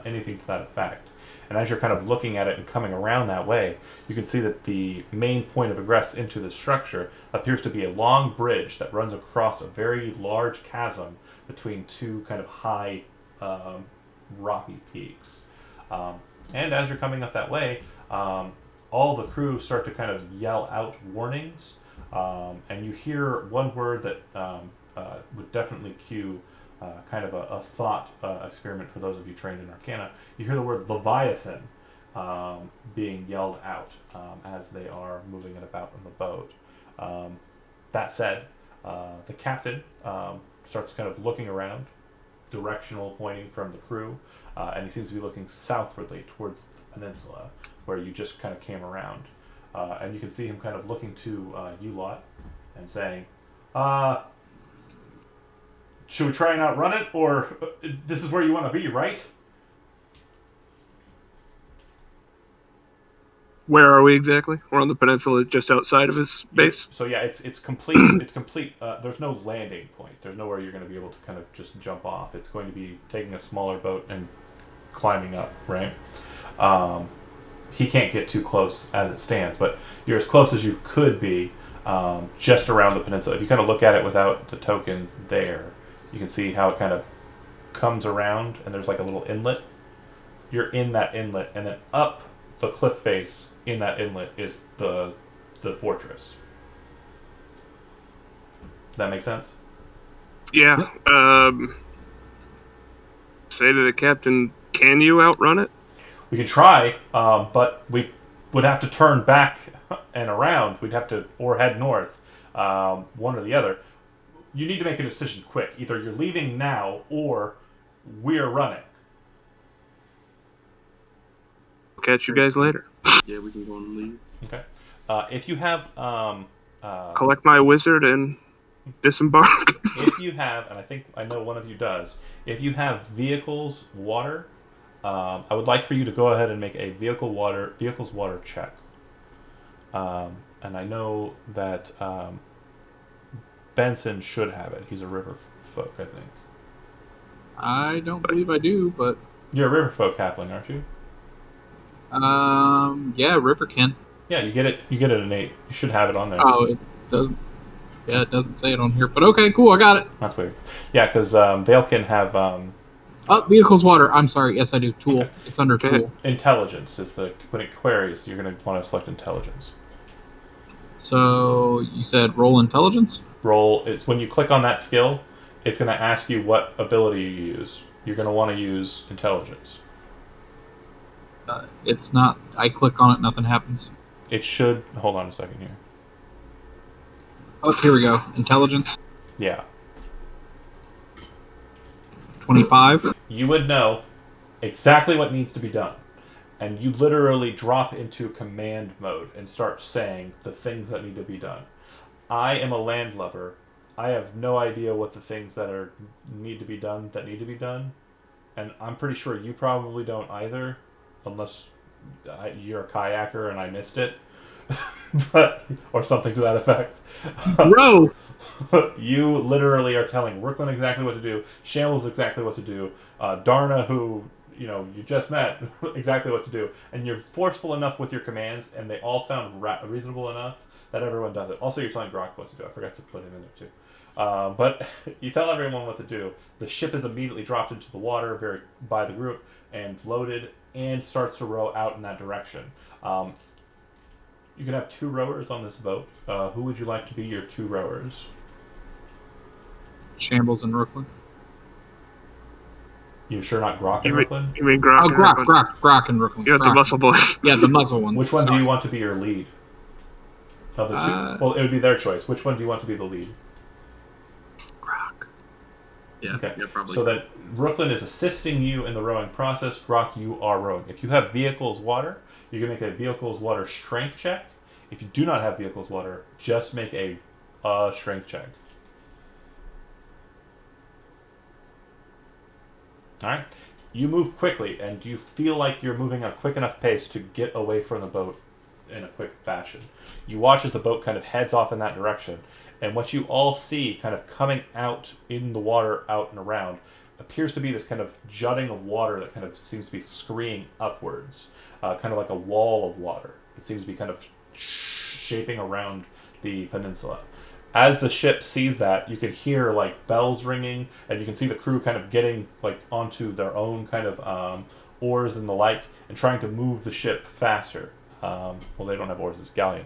anything to that effect. And as you're kind of looking at it and coming around that way, you can see that the main point of egress into the structure appears to be a long bridge that runs across a very large chasm between two kind of high rocky peaks. And as you're coming up that way, all the crew start to kind of yell out warnings, and you hear one word that would definitely cue kind of a thought experiment for those of you trained in Arcana. You hear the word Leviathan being yelled out as they are moving it about in the boat. That said, the captain starts kind of looking around, directional pointing from the crew, and he seems to be looking southwardly towards the peninsula where you just kind of came around. and you can see him kind of looking to you lot and saying, should we try and outrun it, or this is where you want to be, right? Where are we exactly? We're on the peninsula just outside of his base. So yeah, it's complete. It's complete. There's no landing point. There's nowhere you're going to be able to kind of just jump off. It's going to be taking a smaller boat and climbing up, right? He can't get too close as it stands, but you're as close as you could be, just around the peninsula. If you kind of look at it without the token there, you can see how it kind of comes around, and there's like a little inlet. You're in that inlet, and then up the cliff face in that inlet is the fortress. Does that make sense? Yeah. Say to the captain, can you outrun it? We can try, but we would have to turn back and around. We'd have to, or head north, one or the other. You need to make a decision quick. Either you're leaving now, or we're running. Catch you guys later. Yeah, we can go and leave. Okay. If you have, Collect my wizard and disembark. if you have, and I know one of you does. If you have vehicles water, I would like for you to go ahead and make a vehicles water check. And I know that Benson should have it. He's a river folk, I think. I don't believe I do, but You're a river folk halfling, aren't you? yeah, Riverkin. Yeah, you get it. You get it an 8. You should have it on there. Oh, it doesn't. Yeah, it doesn't say it on here, but okay, cool, I got it. That's weird. Yeah, because Vale can have Vehicles water. I'm sorry. Yes, I do. Tool. Okay. It's under tool. intelligence. Is when it queries, you're going to want to select intelligence. So you said roll intelligence? Roll. It's when you click on that skill, it's going to ask you what ability you use. You're going to want to use intelligence. It's not. I click on it, nothing happens. It should. Hold on a second here. Oh, here we go. Intelligence. Yeah. 25. You would know exactly what needs to be done. And you literally drop into command mode and start saying the things that need to be done. I am a landlubber. I have no idea what the things that need to be done. And I'm pretty sure you probably don't either, unless you're a kayaker and I missed it. Or something to that effect. Bro! You literally are telling Brooklyn exactly what to do, Shambles exactly what to do, Darna, who you just met, exactly what to do, and you're forceful enough with your commands, and they all sound reasonable enough that everyone does it. Also, you're telling Grok what to do. I forgot to put him in there too. But you tell everyone what to do. The ship is immediately dropped into the water by the group and loaded and starts to row out in that direction. You can have 2 rowers on this boat. Who would you like to be your 2 rowers? Shambles and Brooklyn. You sure not Grok and Brooklyn? You mean Grok? Oh, Grok and Brooklyn. You got the muscle boys. Yeah, the muzzle ones. Which one Sorry. do you want to be your lead? Of the 2? Well, it would be their choice. Which one do you want to be the lead? Grok. Yeah, Okay. yeah, probably. So that Brooklyn is assisting you in the rowing process. Grok, you are rowing. If you have vehicles water, you can make a vehicles water strength check. If you do not have vehicles water, just make a strength check. Alright. You move quickly, and you feel like you're moving at a quick enough pace to get away from the boat in a quick fashion. You watch as the boat kind of heads off in that direction, and what you all see kind of coming out in the water, out and around, appears to be this kind of jutting of water that kind of seems to be screeing upwards, kind of like a wall of water. It seems to be kind of shaping around the peninsula. As the ship sees that, you can hear like bells ringing, and you can see the crew kind of getting like onto their own kind of oars and the like, and trying to move the ship faster. Well, they don't have oars; it's galleon.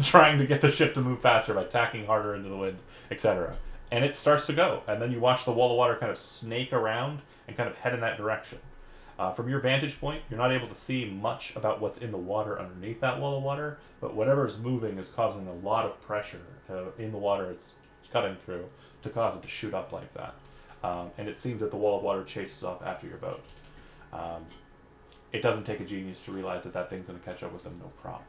Trying to get the ship to move faster by tacking harder into the wind, etc. And it starts to go, and then you watch the wall of water kind of snake around and kind of head in that direction. From your vantage point, you're not able to see much about what's in the water underneath that wall of water, but whatever is moving is causing a lot of pressure in the water it's cutting through to cause it to shoot up like that. And it seems that the wall of water chases off after your boat. It doesn't take a genius to realize that thing's going to catch up with them, no problem.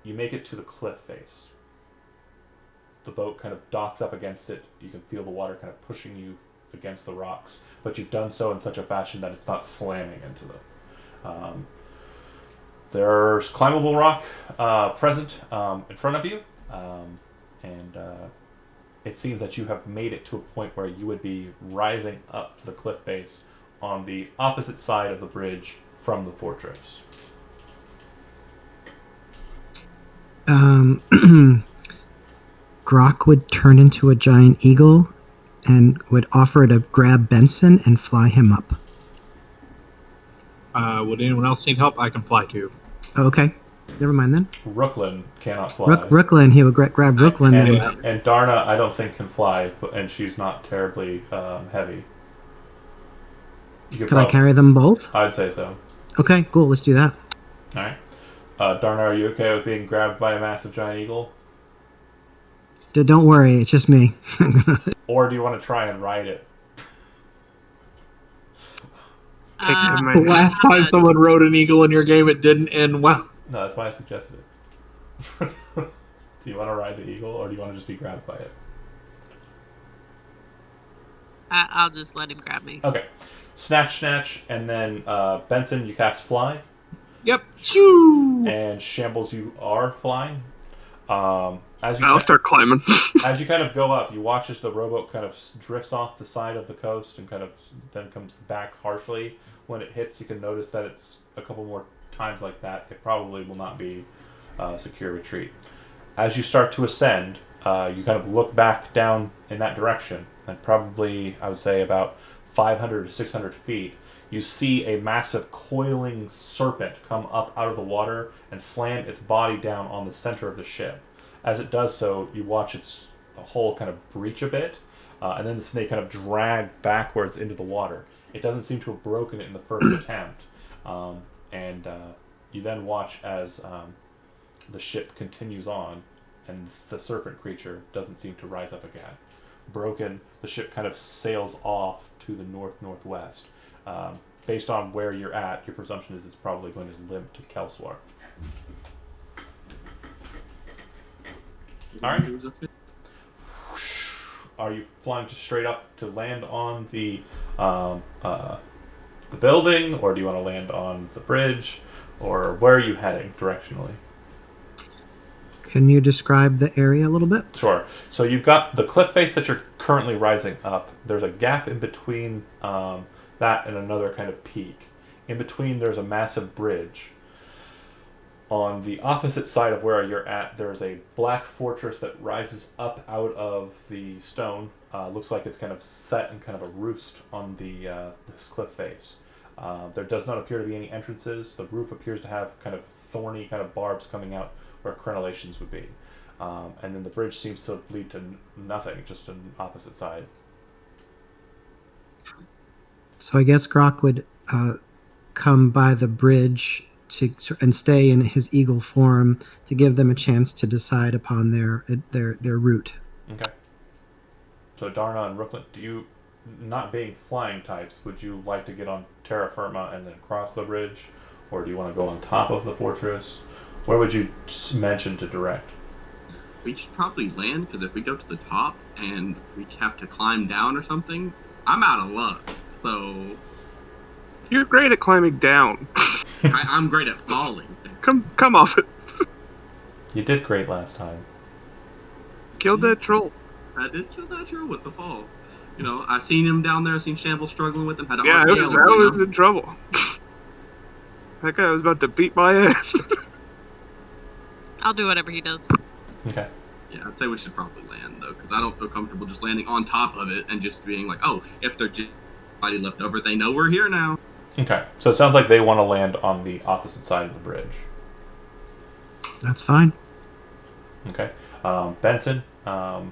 You make it to the cliff face. The boat kind of docks up against it. You can feel the water kind of pushing you against the rocks, but you've done so in such a fashion that it's not slamming into them. There's climbable rock present in front of you, and it seems that you have made it to a point where you would be rising up to the cliff face on the opposite side of the bridge from the fortress. Grok would turn into a giant eagle and would offer to grab Benson and fly him up. Would anyone else need help? I can fly too. Okay, never mind then. Brooklyn cannot fly. Brooklyn, he would grab Brooklyn and Darna, I don't think can fly, and she's not terribly heavy. Could I carry them both? I'd say so. Okay, cool. Let's do that. All right. Darna, are you okay with being grabbed by a massive giant eagle? Don't worry, it's just me. Or do you want to try and ride it? Last time someone rode an eagle in your game, it didn't end well. No, that's why I suggested it. Do you want to ride the eagle, or do you want to just be grabbed by it? I'll just let him grab me. Okay. Snatch, and then Benson, you cast Fly. Yep. Shoo! And Shambles, you are flying. I'll start climbing. As you kind of go up, you watch as the rowboat kind of drifts off the side of the coast and kind of then comes back harshly. When it hits, you can notice that it's a couple more times like that. It probably will not be a secure retreat. As you start to ascend, you kind of look back down in that direction, and probably, I would say, about 500 to 600 feet, you see a massive coiling serpent come up out of the water and slam its body down on the center of the ship. As it does so, you watch its hull kind of breach a bit, and then the snake kind of drag backwards into the water. It doesn't seem to have broken it in the first attempt, and you then watch as the ship continues on, and the serpent creature doesn't seem to rise up again. Broken, the ship kind of sails off to the north-northwest. Based on where you're at, your presumption is it's probably going to limp to Kelswar. All right. Are you flying just straight up to land on the building, or do you want to land on the bridge, or where are you heading directionally? Can you describe the area a little bit? Sure. So you've got the cliff face that you're currently rising up. There's a gap in between that and another kind of peak. In between, there's a massive bridge. On the opposite side of where you're at, there's a black fortress that rises up out of the stone. Looks like it's kind of set in kind of a roost on this cliff face. There does not appear to be any entrances. The roof appears to have kind of thorny kind of barbs coming out where crenellations would be. And then the bridge seems to lead to nothing, just an opposite side. So I guess Grok would come by the bridge and stay in his eagle form to give them a chance to decide upon their route. Okay. So Darna and Brooklyn, do you, not being flying types, would you like to get on terra firma and then cross the bridge, or do you want to go on top of the fortress? Where would you mention to direct? We should probably land, because if we go to the top and we have to climb down or something, I'm out of luck. So You're great at climbing down. I'm great at falling. Come off it. You did great last time. Killed that troll. I did kill that troll with the fall. You know, I seen him down there. I seen Shambles struggling with him. Had to Yeah, I RPO, was in trouble. That guy was about to beat my ass. I'll do whatever he does. Okay. Yeah, I'd say we should probably land, though, because I don't feel comfortable just landing on top of it and just being like, oh, if they're just body left over, they know we're here now. Okay. So it sounds like they want to land on the opposite side of the bridge. That's fine. Okay. Benson, are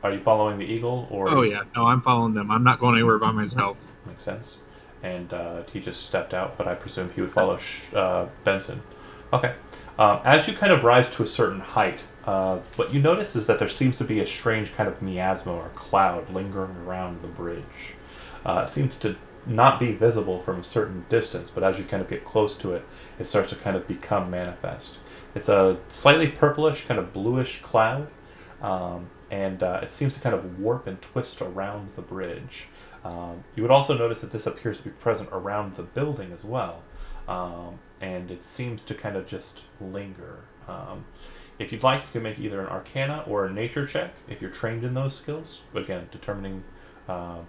you following the eagle? Or? Oh, yeah. No, I'm following them. I'm not going anywhere by myself. Makes sense. And he just stepped out, but I presume he would follow Benson. Okay. As you kind of rise to a certain height, what you notice is that there seems to be a strange kind of miasma or cloud lingering around the bridge. It seems to not be visible from a certain distance, but as you kind of get close to it, it starts to kind of become manifest. It's a slightly purplish, kind of bluish cloud, and it seems to kind of warp and twist around the bridge. You would also notice that this appears to be present around the building as well, and it seems to kind of just linger. If you'd like, you can make either an Arcana or a Nature check if you're trained in those skills. Again, determining the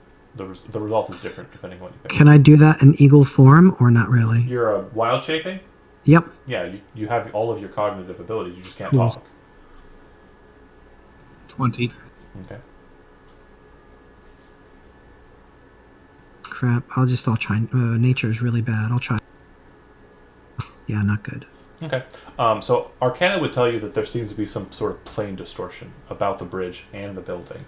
result is different depending on what you pick. Can I do that in eagle form or not really? You're a wild shaping? Yep. Yeah, you have all of your cognitive abilities. You just can't Cool. talk. 20. Okay. Crap. I'll try. Nature is really bad. I'll try. Yeah, not good. Okay. So Arcana would tell you that there seems to be some sort of plane distortion about the bridge and the building.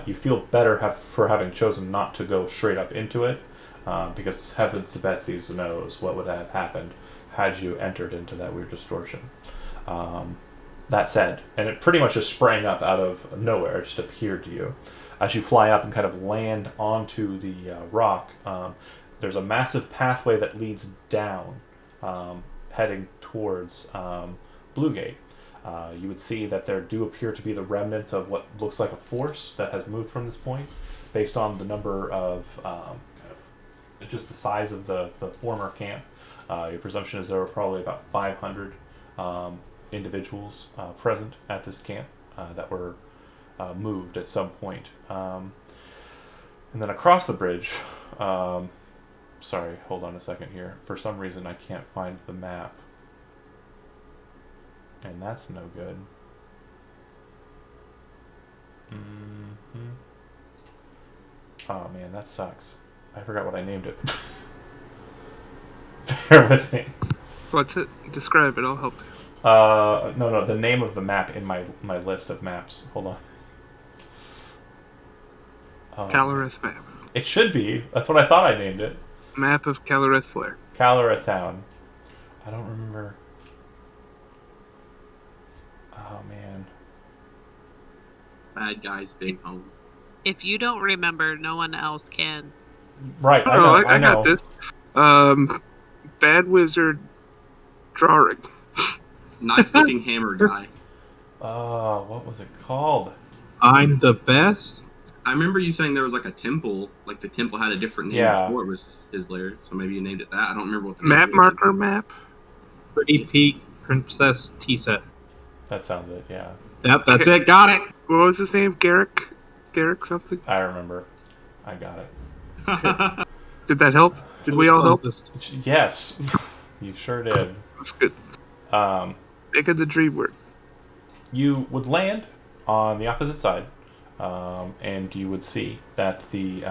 You feel better for having chosen not to go straight up into it, because heavens to Betsy's knows what would have happened had you entered into that weird distortion. That said, and it pretty much just sprang up out of nowhere, it just appeared to you. As you fly up and kind of land onto the rock, there's a massive pathway that leads down, heading towards Bluegate. You would see that there do appear to be the remnants of what looks like a force that has moved from this point, based on the number of kind of just the size of the former camp. Your presumption is there were probably about 500 individuals present at this camp that were moved at some point. And then across the bridge, sorry, hold on a second here. For some reason, I can't find the map. And that's no good. Mm-hmm. Oh man, that sucks. I forgot what I named it. Bear with me. What's it? Describe it. I'll help you. No, the name of the map in my list of maps. Hold on. Caloreth map. It should be. That's what I thought I named it. Map of Caloreth Flare. Caloreth Town. I don't remember. Oh man. Bad Guy's Big Home. If you don't remember, no one else can. Right. I know. got this. Bad Wizard drawing. Nice looking hammer guy. What was it called? I'm the best. I remember you saying there was like a temple, like the temple had a different name before it was his lair, so maybe you named it that. I don't remember what the Map name marker map. Pretty Peak Princess T-set. That sounds it. Yeah. Yep, that's it. Got it. What was his name? Garrick something? I remember. I got it. Did that help? Did we all help? Yes. You sure did. That's good. Making the dream work. You would land on the opposite side, and you would see that the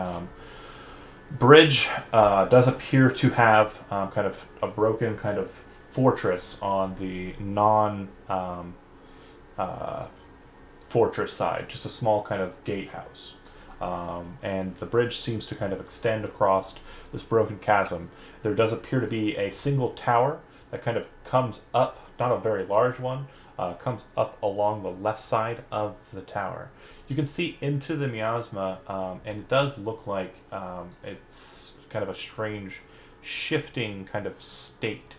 bridge does appear to have kind of a broken kind of fortress on the non-fortress side, just a small kind of gatehouse. And the bridge seems to kind of extend across this broken chasm. There does appear to be a single tower that kind of comes up, not a very large one, comes up along the left side of the tower. You can see into the miasma, and it does look like it's kind of a strange shifting kind of state.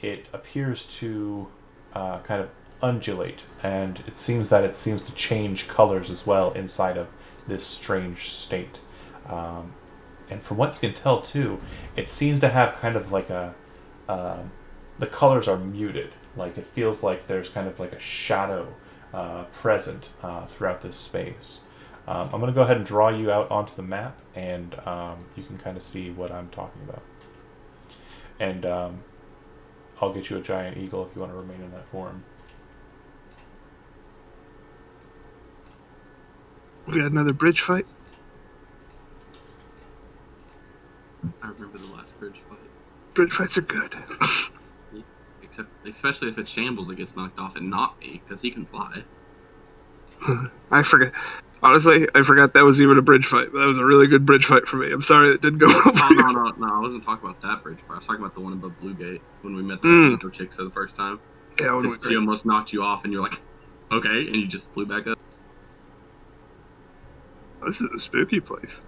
It appears to kind of undulate, and it seems to change colors as well inside of this strange state. And from what you can tell too, it seems to have kind of like the colors are muted. Like it feels like there's kind of like a shadow present throughout this space. I'm going to go ahead and draw you out onto the map, and you can kind of see what I'm talking about. And I'll get you a giant eagle if you want to remain in that form. We got another bridge fight. I remember the last bridge fight. Bridge fights are good. Especially if it shambles, it gets knocked off, and not me, because he can fly. I forget. Honestly, I forgot that was even a bridge fight. That was a really good bridge fight for me. I'm sorry it didn't go well for you. No, I wasn't talking about that bridge fight. I was talking about the one above Bluegate when we met the angel chick for the first time. Yeah, when She almost knocked you off, and you're like, okay, and you just flew back up. This is a spooky place.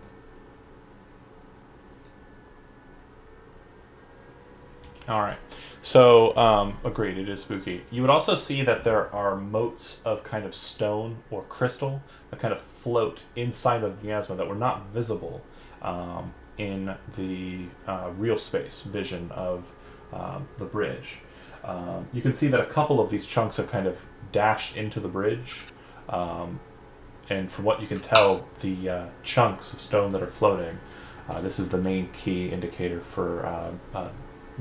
All right. So, agreed, it is spooky. You would also see that there are motes of kind of stone or crystal that kind of float inside of the miasma that were not visible in the real space vision of the bridge. You can see that a couple of these chunks have kind of dashed into the bridge. And from what you can tell, the chunks of stone that are floating, this is the main key indicator for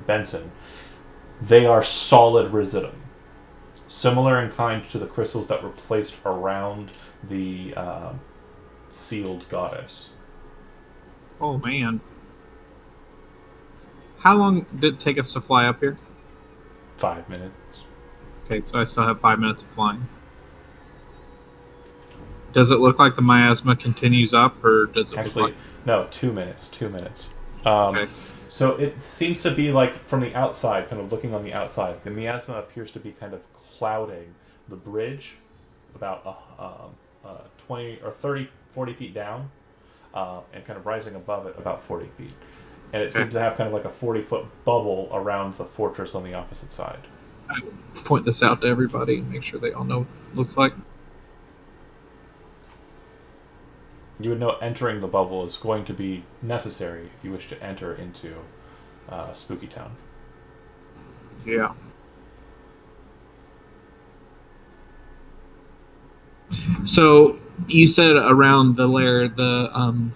Benson. They are solid residuum, similar in kind to the crystals that were placed around the sealed goddess. Oh man. How long did it take us to fly up here? 5 minutes. Okay, so I still have 5 minutes of flying. Does it look like the miasma continues up, or does it Actually, look like... no, 2 minutes. 2 minutes. Okay. So it seems to be like from the outside, kind of looking on the outside, the miasma appears to be kind of clouding the bridge about 20 or 30, 40 feet down, and kind of rising above it about 40 feet. And it seems to have kind of like a 40-foot bubble around the fortress on the opposite side. I point this out to everybody and make sure they all know what it looks like. You would know entering the bubble is going to be necessary if you wish to enter into Spooky Town. Yeah. So you said around the lair, the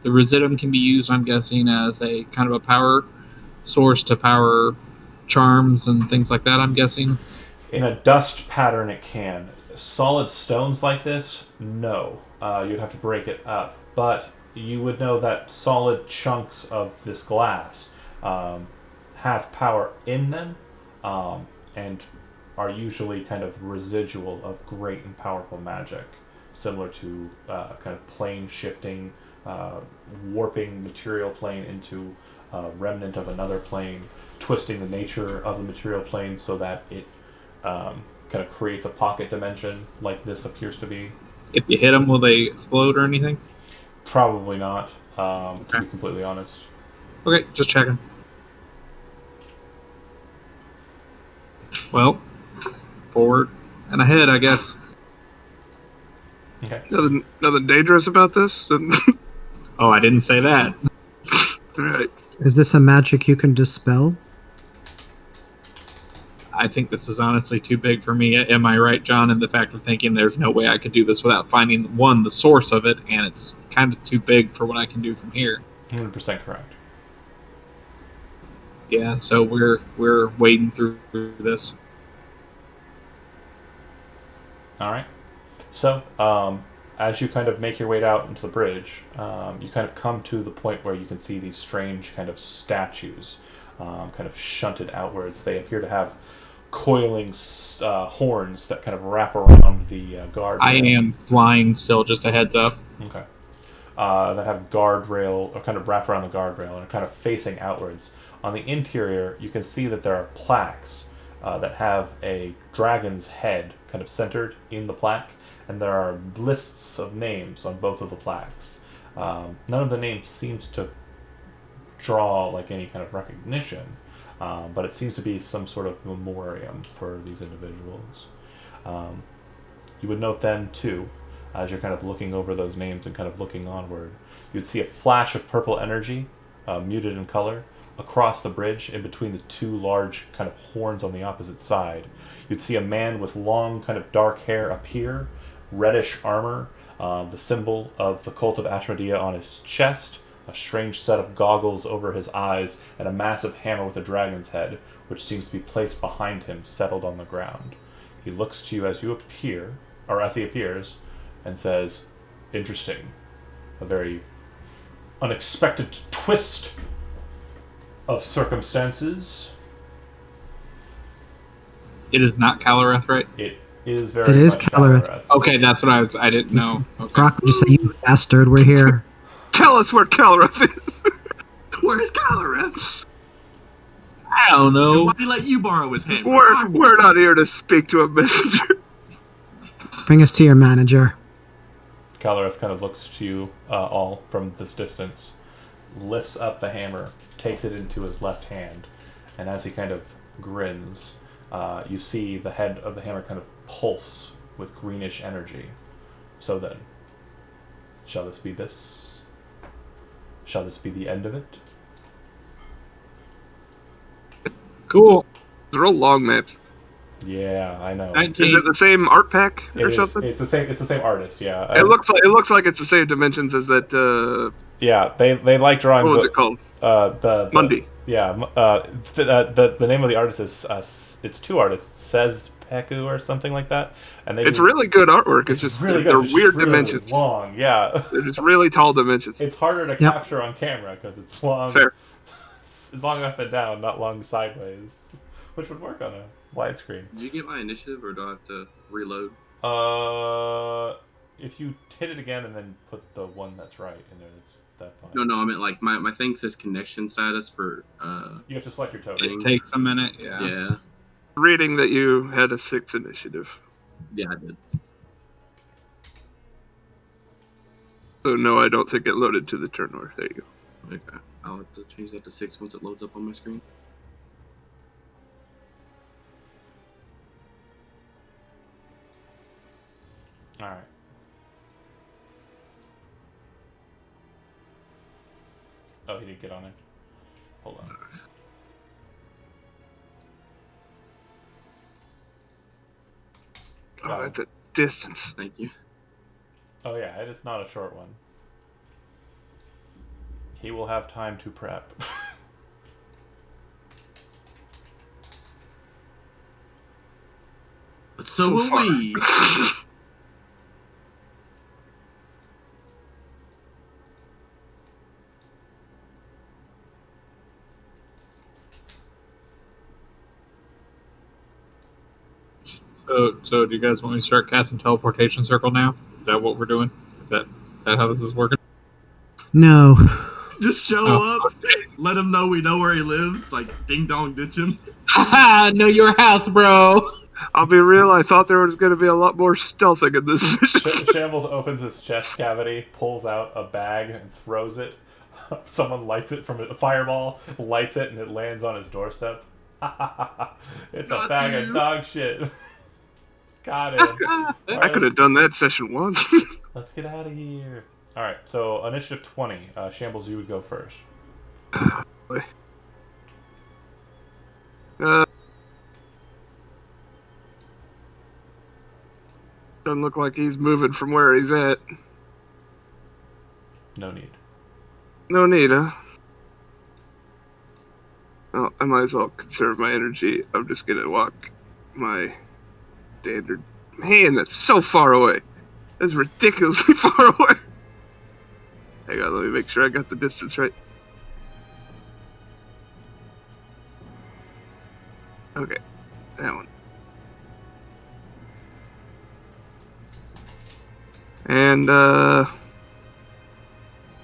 residuum can be used, I'm guessing, as a kind of a power source to power charms and things like that, I'm guessing. In a dust pattern, it can. Solid stones like this, no. You'd have to break it up. But you would know that solid chunks of this glass have power in them and are usually kind of residual of great and powerful magic, similar to kind of plane shifting, warping material plane into a remnant of another plane, twisting the nature of the material plane so that it kind of creates a pocket dimension like this appears to be. If you hit them, will they explode or anything? Probably not, to be completely honest. Okay, just checking. Well, forward and ahead, I guess. Okay. Nothing dangerous about this? Oh, I didn't say that. Alright. Is this a magic you can dispel? I think this is honestly too big for me. Am I right, John, in the fact of thinking there's no way I could do this without finding, one, the source of it, and it's kind of too big for what I can do from here? 100% correct. Yeah, so we're wading through this. All right. So, as you kind of make your way out into the bridge, you kind of come to the point where you can see these strange kind of statues kind of shunted outwards. They appear to have coiling horns that kind of wrap around the guard. I am flying still, just a heads up. Okay. That have guardrail, or kind of wrapped around the guardrail, and are kind of facing outwards. On the interior, you can see that there are plaques that have a dragon's head kind of centered in the plaque, and there are lists of names on both of the plaques. None of the names seems to draw like any kind of recognition, but it seems to be some sort of memoriam for these individuals. You would note then, too, as you're kind of looking over those names and kind of looking onward, you'd see a flash of purple energy, muted in color, across the bridge in between the two large kind of horns on the opposite side. You'd see a man with long kind of dark hair appear, reddish armor, the symbol of the cult of Ashmedea on his chest, a strange set of goggles over his eyes, and a massive hammer with a dragon's head, which seems to be placed behind him, settled on the ground. He looks to you as you appear, or as he appears, and says, "Interesting. A very unexpected twist of circumstances." It is not Calareth, right? It is very It is much Calareth. Okay, that's what I didn't know. Okay. Brock would just say, "You bastard, we're here." Tell us where Calareth is. Where's Calareth? I don't know. Why did he let you borrow his hammer? We're not here to speak to a messenger. Bring us to your manager. Calareth kind of looks to you all from this distance, lifts up the hammer, takes it into his left hand, And as he kind of grins, you see the head of the hammer kind of pulse with greenish energy. So then, shall this be this? Shall this be the end of it? Cool. They're all long maps. Yeah, I know. 19. Is it the same art pack or It is. something? It's the same. It's the same artist. Yeah. It looks like it's the same dimensions as that. Yeah, they like drawing. What was it called? The Mundy. Yeah. The name of the artist is it's two artists, Says Peku or something like that, and It's really good artwork. It's just really they're good. weird really dimensions. Long. Yeah. They're just really tall dimensions. It's harder to Yep. capture on camera because it's long. Fair. It's long up and down, not long sideways, which would work on a widescreen. Did you get my initiative, or do I have to reload? If you hit it again and then put the one that's right in there, that's fine. No, I meant like my thing says connection status for. You have to select your token. It takes a minute. Yeah. Yeah, Reading that you had a 6 initiative. yeah, I did. So no, I don't think it loaded to the turn order. There you go. Okay, I'll have to change that to 6 once it loads up on my screen. All right. Oh, he didn't get on it. Hold on. Oh, that's a distance. Thank you. Oh yeah, it is not a short one. He will have time to prep. But so will far. we. So do you guys want me to start casting teleportation circle now? Is that what we're doing? Is that how this is working? No. Just show Oh. up, let him know we know where he lives, like ding dong ditch him. Haha, know your house, bro. I'll be real, I thought there was going to be a lot more stealthing in this. Shambles opens his chest cavity, pulls out a bag, and throws it. Someone lights it from a fireball, lights it, and it lands on his doorstep. It's a Got bag you. of dog shit. Got him. I could have done that session 1. Let's get out of here. All right, so initiative 20. Shambles, you would go first. Doesn't look like he's moving from where he's at. No need. No need, huh? Well, I might as well conserve my energy. I'm just gonna walk my standard. Man, that's so far away. That's ridiculously far away. Hang on, let me make sure I got the distance right. Okay, that one. And,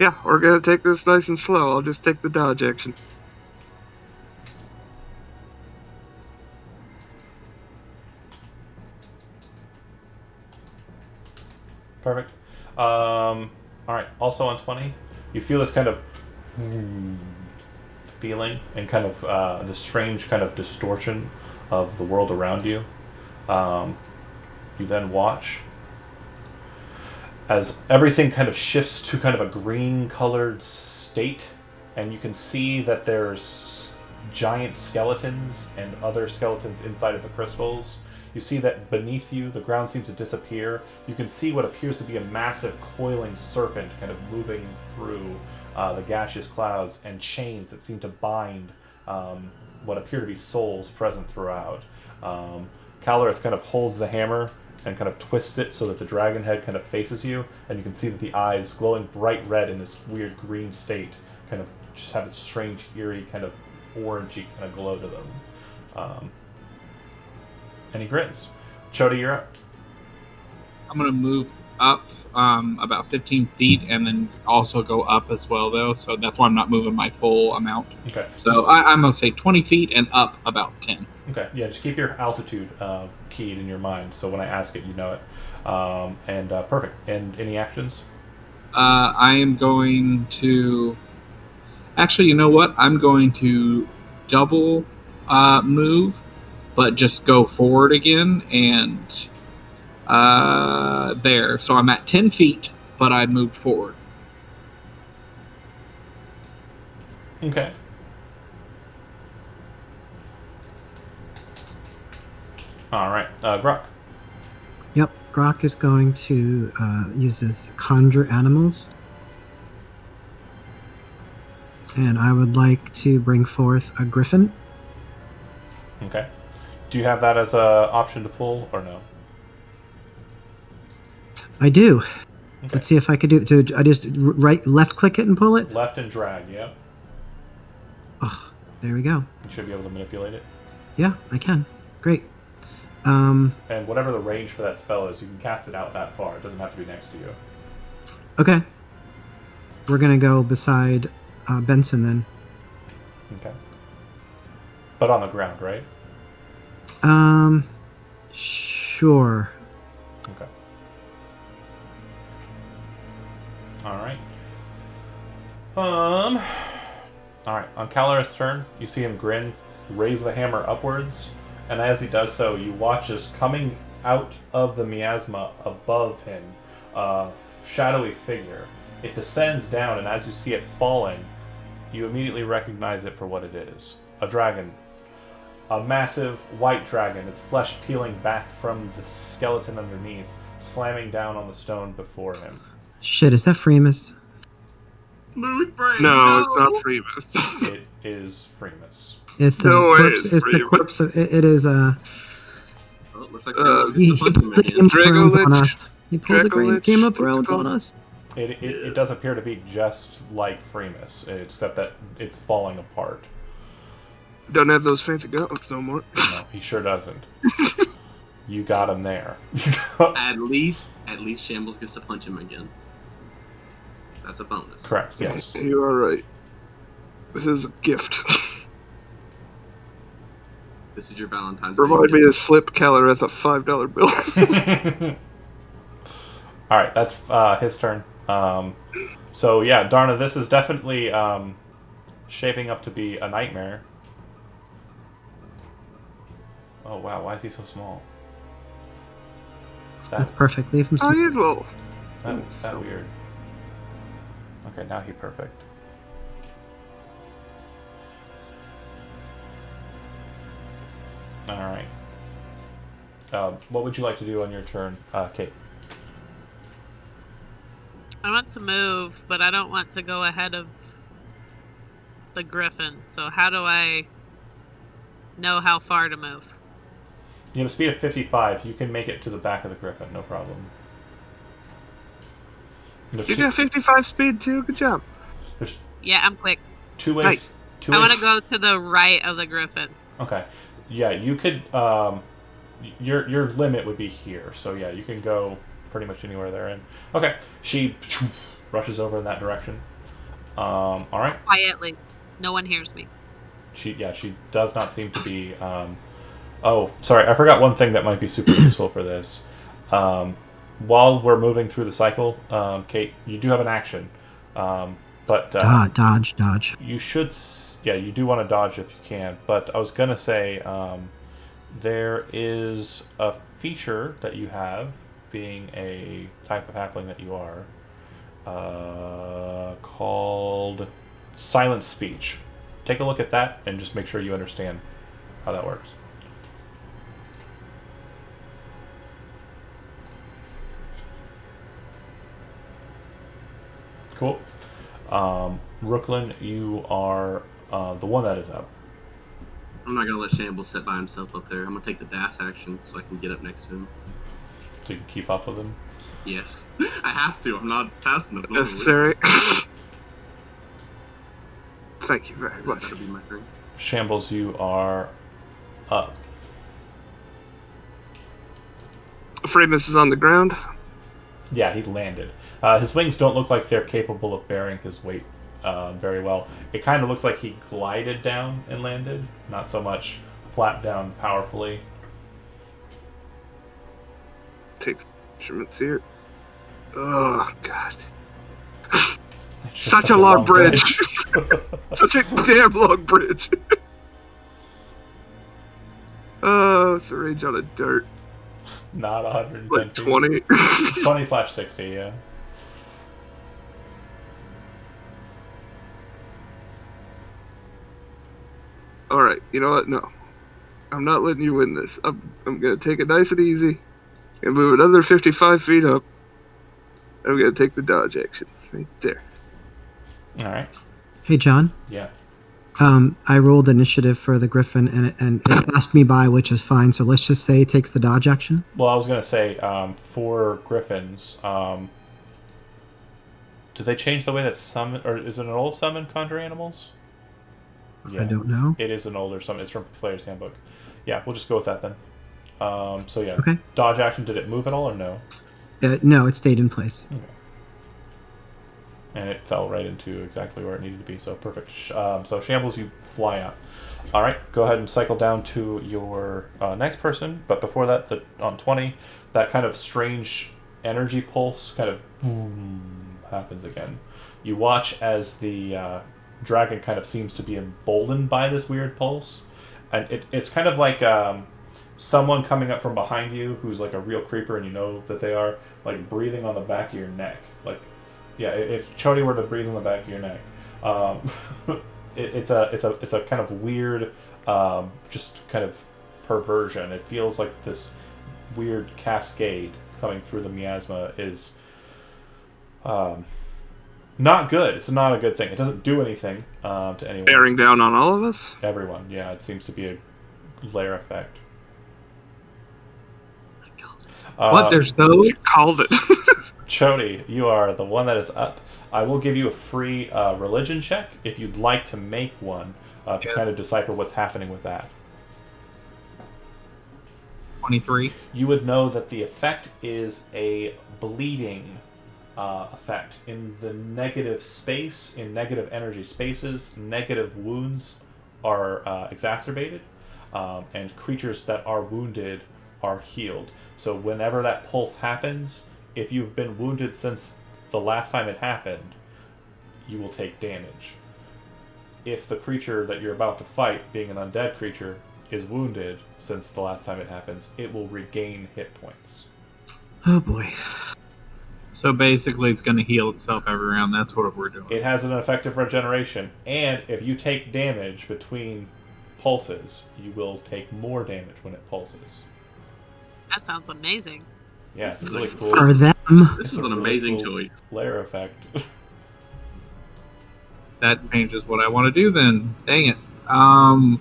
yeah, we're gonna take this nice and slow. I'll just take the dodge action. Perfect. All right. Also on 20, you feel this kind of feeling and kind of this strange kind of distortion of the world around you. You then watch as everything kind of shifts to kind of a green-colored state, and you can see that there's giant skeletons and other skeletons inside of the crystals. You see that beneath you, the ground seems to disappear. You can see what appears to be a massive coiling serpent kind of moving through the gaseous clouds, and chains that seem to bind what appear to be souls present throughout. Calorith kind of holds the hammer and kind of twists it so that the dragon head kind of faces you, and you can see that the eyes, glowing bright red in this weird green state, kind of just have this strange, eerie, kind of orangey kind of glow to them. And he grins. Chota, you're up. I'm gonna move up about 15 feet, and then also go up as well, though. So that's why I'm not moving my full amount. Okay. So I'm gonna say 20 feet and up about 10. Okay. Yeah, just keep your altitude keyed in your mind, so when I ask it, you know it. Perfect. And any actions? I am going to. Actually, you know what? I'm going to double move, but just go forward again and there. So I'm at 10 feet, but I moved forward. Okay. All right, Grok. Yep, Grok is going to use his conjure animals. And I would like to bring forth a griffin. Okay. Do you have that as a option to pull or no? I do. Okay. Let's see if I could do it. I just left click it and pull it? Left and drag, yeah. Oh, there we go. You should be able to manipulate it. Yeah, I can. Great. And whatever the range for that spell is, you can cast it out that far. It doesn't have to be next to you. Okay. We're going to go beside Benson then. Okay. But on the ground, right? Sure. Okay. Alright. Alright, on Caloris' turn, you see him grin, raise the hammer upwards, and as he does so, you watch as coming out of the miasma above him, a shadowy figure. It descends down, and as you see it falling, you immediately recognize it for what it is. A dragon. A massive white dragon, its flesh peeling back from the skeleton underneath, slamming down on the stone before him. Shit, is that Freemus? Smooth brain. No, it's not Freemus. It is Freemus. It's the No way corpse. it's It's the Freemus. corpse of it is Oh, looks like he pulled the Game of Thrones on us. He pulled the Dragolich, Game of what's it Thrones called? on us. It does appear to be just like Freemus, except that it's falling apart. Don't have those fancy gauntlets no more. No, he sure doesn't. You got him there. At least Shambles gets to punch him again. That's a bonus. Correct, yes. You are right. This is a gift. This is your Valentine's Day. Remind me gift. to slip Calareth a $5 bill. Alright, that's his turn. So yeah, Darna, this is definitely shaping up to be a nightmare. Oh wow, why is he so small? That's perfect. Leave him. Oh, you little. That weird. Okay, now he perfect. Alright. What would you like to do on your turn, Kate? I want to move, but I don't want to go ahead of the griffin. So how do I know how far to move? You have a speed of 55. You can make it to the back of the griffin, no problem. There's You got 55 speed too. Good job. there's Yeah, I'm quick. two ways. Right. Two I ways. want to go to the right of the griffin. Okay. Yeah, you could. Your limit would be here. So yeah, you can go pretty much anywhere they're in. Okay. She rushes over in that direction. All right. Quietly. No one hears me. She does not seem to be. Oh, sorry. I forgot one thing that might be super useful for this. While we're moving through the cycle, Kate, you do have an action, but Dodge. you should. Yeah, you do want to dodge if you can. But I was gonna say there is a feature that you have, being a type of halfling that you are, called silent speech. Take a look at that and just make sure you understand how that works. Cool. Brooklyn, you are the one that is up. I'm not gonna let Shambles sit by himself up there. I'm gonna take the dash action so I can get up next to him. So you can keep up with him. Yes, I have to. I'm not fast enough. normally. Necessary. Thank you very much. That'll be my turn. Shambles, you are up. Freemus is on the ground. Yeah, he landed. His wings don't look like they're capable of bearing his weight very well. It kind of looks like he glided down and landed, not so much flat down powerfully. Take measurements here. Oh, God. It's just Such a long bridge. bridge. Such a damn long bridge. What's the range on a dart? Not 110 Like feet. 20. 20/60, yeah. All right. You know what? No, I'm not letting you win this. I'm gonna take it nice and easy, and move another 55 feet up. I'm gonna take the dodge action right there. All right. Hey, John. Yeah. I rolled initiative for the Griffin, and it passed me by, which is fine. So let's just say it takes the dodge action. Well, I was gonna say for griffins, do they change the way that summon, or is it an old summon conjure animals? I don't know. It is an older summon. It's from Player's Handbook. Yeah, we'll just go with that then. So yeah. Okay. Dodge action. Did it move at all or no? No, it stayed in place. Okay. And it fell right into exactly where it needed to be. So perfect. So Shambles, you fly out. All right, go ahead and cycle down to your next person. But before that, on 20, that kind of strange energy pulse kind of boom happens again. You watch as the dragon kind of seems to be emboldened by this weird pulse, and it's kind of like someone coming up from behind you who's like a real creeper, and you know that they are, like breathing on the back of your neck, like. Yeah, if Chody were to breathe on the back of your neck, it's a kind of weird, just kind of perversion. It feels like this weird cascade coming through the miasma is not good. It's not a good thing. It doesn't do anything to anyone. Bearing down on all of us? Everyone, yeah. It seems to be a layer effect. What? There's those? You called it. Chody, you are the one that is up. I will give you a free religion check if you'd like to make one to kind of decipher what's happening with that. 23. You would know that the effect is a bleeding effect. In the negative space, in negative energy spaces, negative wounds are exacerbated, and creatures that are wounded are healed. So whenever that pulse happens, if you've been wounded since the last time it happened, you will take damage. If the creature that you're about to fight, being an undead creature, is wounded since the last time it happens, it will regain hit points. Oh boy. So basically it's going to heal itself every round. That's what we're doing. It has an effective regeneration, and if you take damage between pulses, you will take more damage when it pulses. That sounds amazing. Yeah, This it's is really like cool. For them. This is It's a an really amazing cool choice. Layer effect. That changes what I want to do then. Dang it. I'm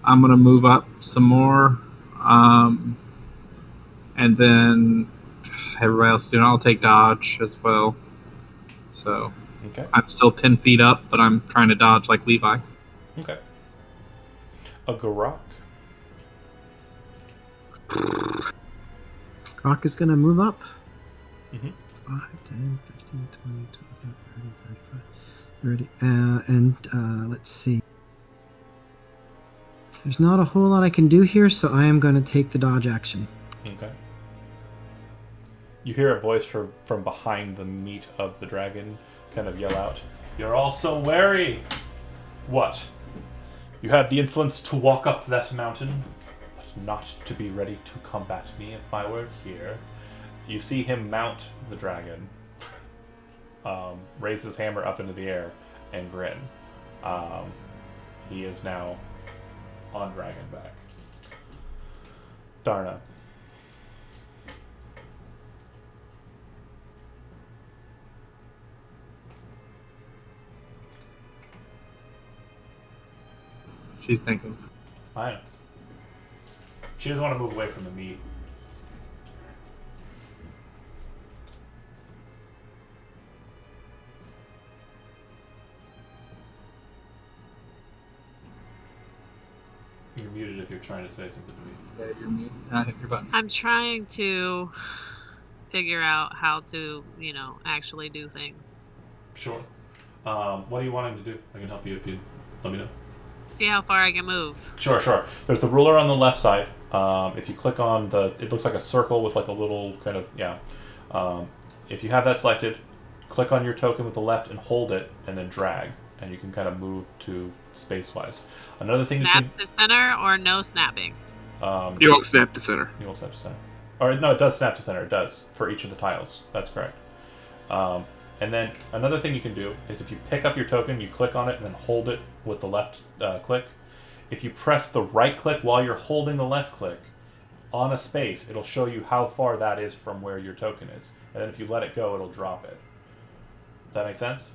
going to move up some more. And then everybody else doing, I'll take dodge as well. So Okay. I'm still 10 feet up, but I'm trying to dodge like Levi. Okay. A Garok. Grok is going to move up. Mhm. 5, 10, 15, 20, 25, 30, 35, 30. And let's see. There's not a whole lot I can do here, so I am going to take the dodge action. Okay. You hear a voice from behind the meat of the dragon kind of yell out, "You're all so wary! What? You have the insolence to walk up that mountain, but not to be ready to combat me if I were here." You see him mount the dragon, raise his hammer up into the air, and grin. He is now on Dragonback. Darna. She's thinking. I know. She doesn't want to move away from the meat. You're muted if you're trying to say something to me. Yeah, you're muted. I hit your button. I'm trying to figure out how to, actually do things. Sure. What are you wanting to do? I can help you if you let me know. See how far I can move. Sure. There's the ruler on the left side. If you click on it looks like a circle with like a little kind of, if you have that selected, click on your token with the left and hold it, and then drag, and you can kind of move to space-wise. Another thing Snap to center or no snapping? You won't snap to center. You won't snap to center. Or no, it does snap to center. It does for each of the tiles. That's correct. And then another thing you can do is if you pick up your token, you click on it and then hold it with the left click. If you press the right click while you're holding the left click on a space, it'll show you how far that is from where your token is. And then if you let it go, it'll drop it. That make sense?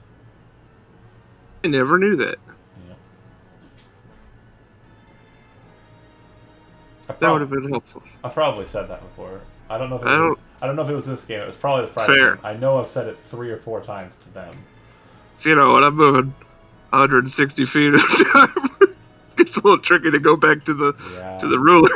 I never knew that. Yeah. That would have been helpful. I probably said that before. I don't know if it was in this game. It was probably the Friday Fair. game. I know I've said it 3 or 4 times to them. So, you know, when I'm moving 160 feet at a time, it's a little tricky to go back to the ruler.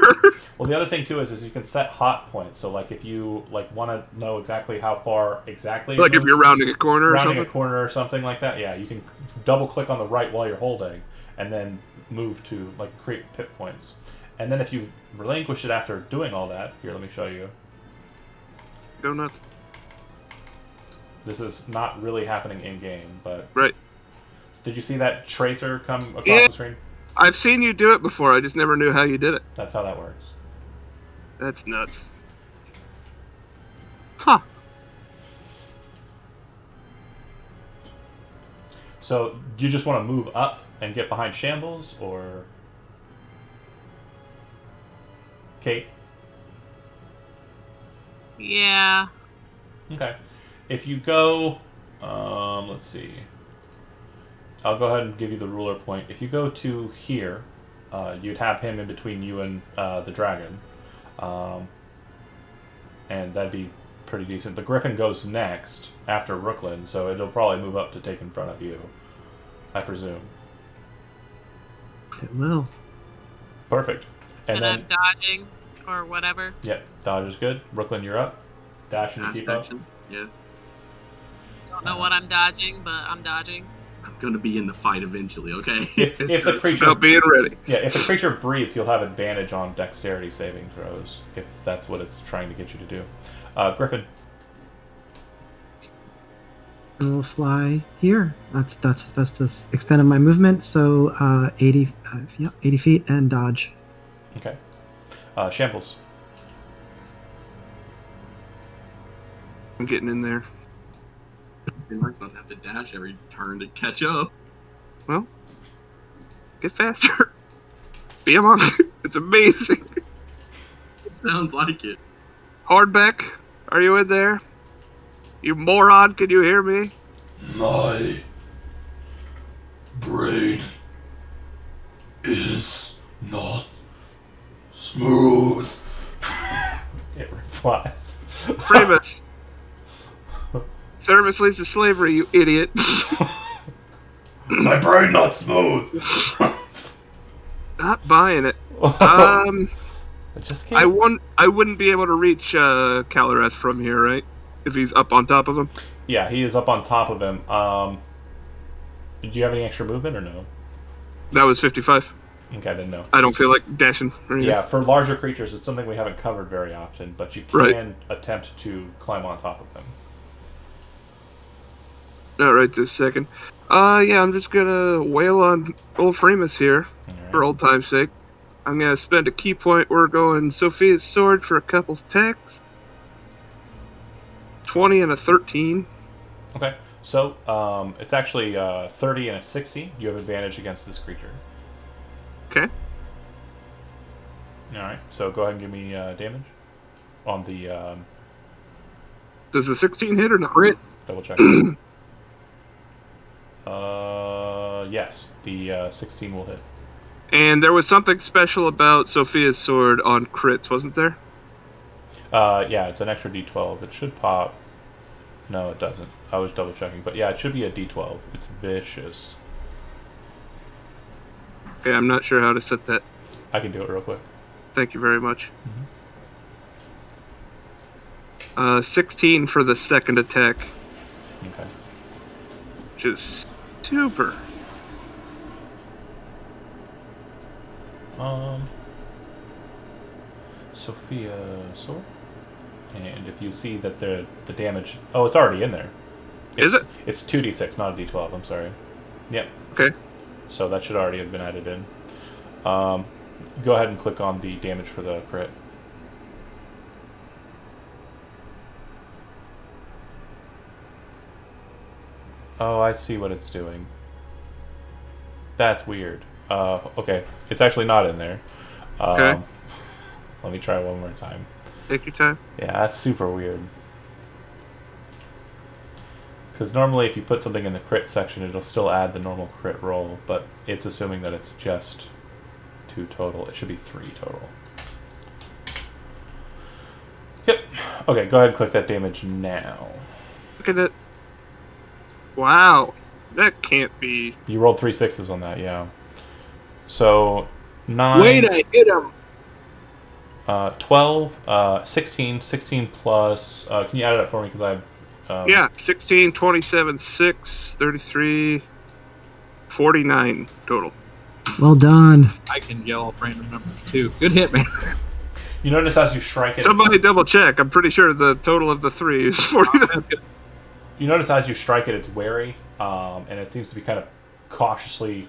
Well, the other thing too is you can set hot points. So, like, if you want to know exactly how far exactly, like if you're rounding a corner, or something like that, yeah, you can double click on the right while you're holding, and then move to create pit points. And then if you relinquish it after doing all that, here, let me show you. Go nuts. This is not really happening in game, but right. Did you see that tracer come across the screen? I've seen you do it before. I just never knew how you did it. That's how that works. That's nuts. Huh. So, do you just want to move up and get behind Shambles, or Kate? Yeah. Okay. If you go, let's see. I'll go ahead and give you the ruler point. If you go to here, you'd have him in between you and the dragon. And that'd be pretty decent. The Griffin goes next after Brooklyn, so it'll probably move up to take in front of you, I presume. It will. Perfect. And then I'm dodging or whatever. Yep, dodge is good. Brooklyn, you're up. Dash and you keep up. Yeah. Don't know what I'm dodging, but I'm dodging. I'm gonna be in the fight eventually, okay? If the creature about being ready. Yeah, if the creature breathes, you'll have advantage on dexterity saving throws, if that's what it's trying to get you to do. Griffin. And we'll fly here. That's the extent of my movement. So 80 feet and dodge. Okay. Shambles. I'm getting in there. You're not going to have to dash every turn to catch up. Well, get faster. Be a monk. It's amazing. Sounds like it. Hardback, are you in there? You moron, can you hear me? My brain is not smooth. It replies. Primus. Service leads to slavery, you idiot. My brain not smooth. Not buying it. Just I wouldn't be able to reach Calareth from here, right? If he's up on top of him. Yeah, he is up on top of him. Do you have any extra movement or no? That was 55. Okay, I didn't know. I don't feel like dashing. Yeah, for larger creatures, it's something we haven't covered very often, but you can attempt to climb on top of him. Not right this second. Yeah, I'm just gonna wail on old Freemus here, for old time's sake. I'm gonna spend a key point. We're going Sophia's Sword for a couple's attacks. 20 and a 13. Okay, so it's actually 30 and a 60. You have advantage against this creature. Okay. Alright, so go ahead and give me damage on the... Does the 16 hit or not? Crit. Double check. Yes, the 16 will hit. And there was something special about Sophia's Sword on crits, wasn't there? Yeah, it's an extra d12. It should pop. No, it doesn't. I was double checking. But yeah, it should be a d12. It's vicious. Okay, I'm not sure how to set that. I can do it real quick. Thank you very much. 16 for the second attack. Okay. Which is super. Sophia Sword. And if you see that the damage... Oh, it's already in there. Is it? It's 2d6, not a d12, I'm sorry. Yep. Okay. So that should already have been added in. Go ahead and click on the damage for the crit. Oh, I see what it's doing. That's weird. Okay. It's actually not in there. Okay. Let me try one more time. Take your time. Yeah, that's super weird. Because normally if you put something in the crit section, it'll still add the normal crit roll, but it's assuming that it's just 2 total. It should be 3 total. Yep. Okay, go ahead and click that damage now. Look at that. Wow. That can't be. You rolled 3 6s on that, yeah. So, 9... Wait, I hit him! 12, 16, 16 plus... can you add it up for me? Because I... Yeah, 16, 27, 6, 33, 49 total. Well done. I can yell off random numbers too. Good hit, man. You notice as you strike it... Somebody double check. I'm pretty sure the total of the 3 is 49. You notice as you strike it, it's wary, and it seems to be kind of cautiously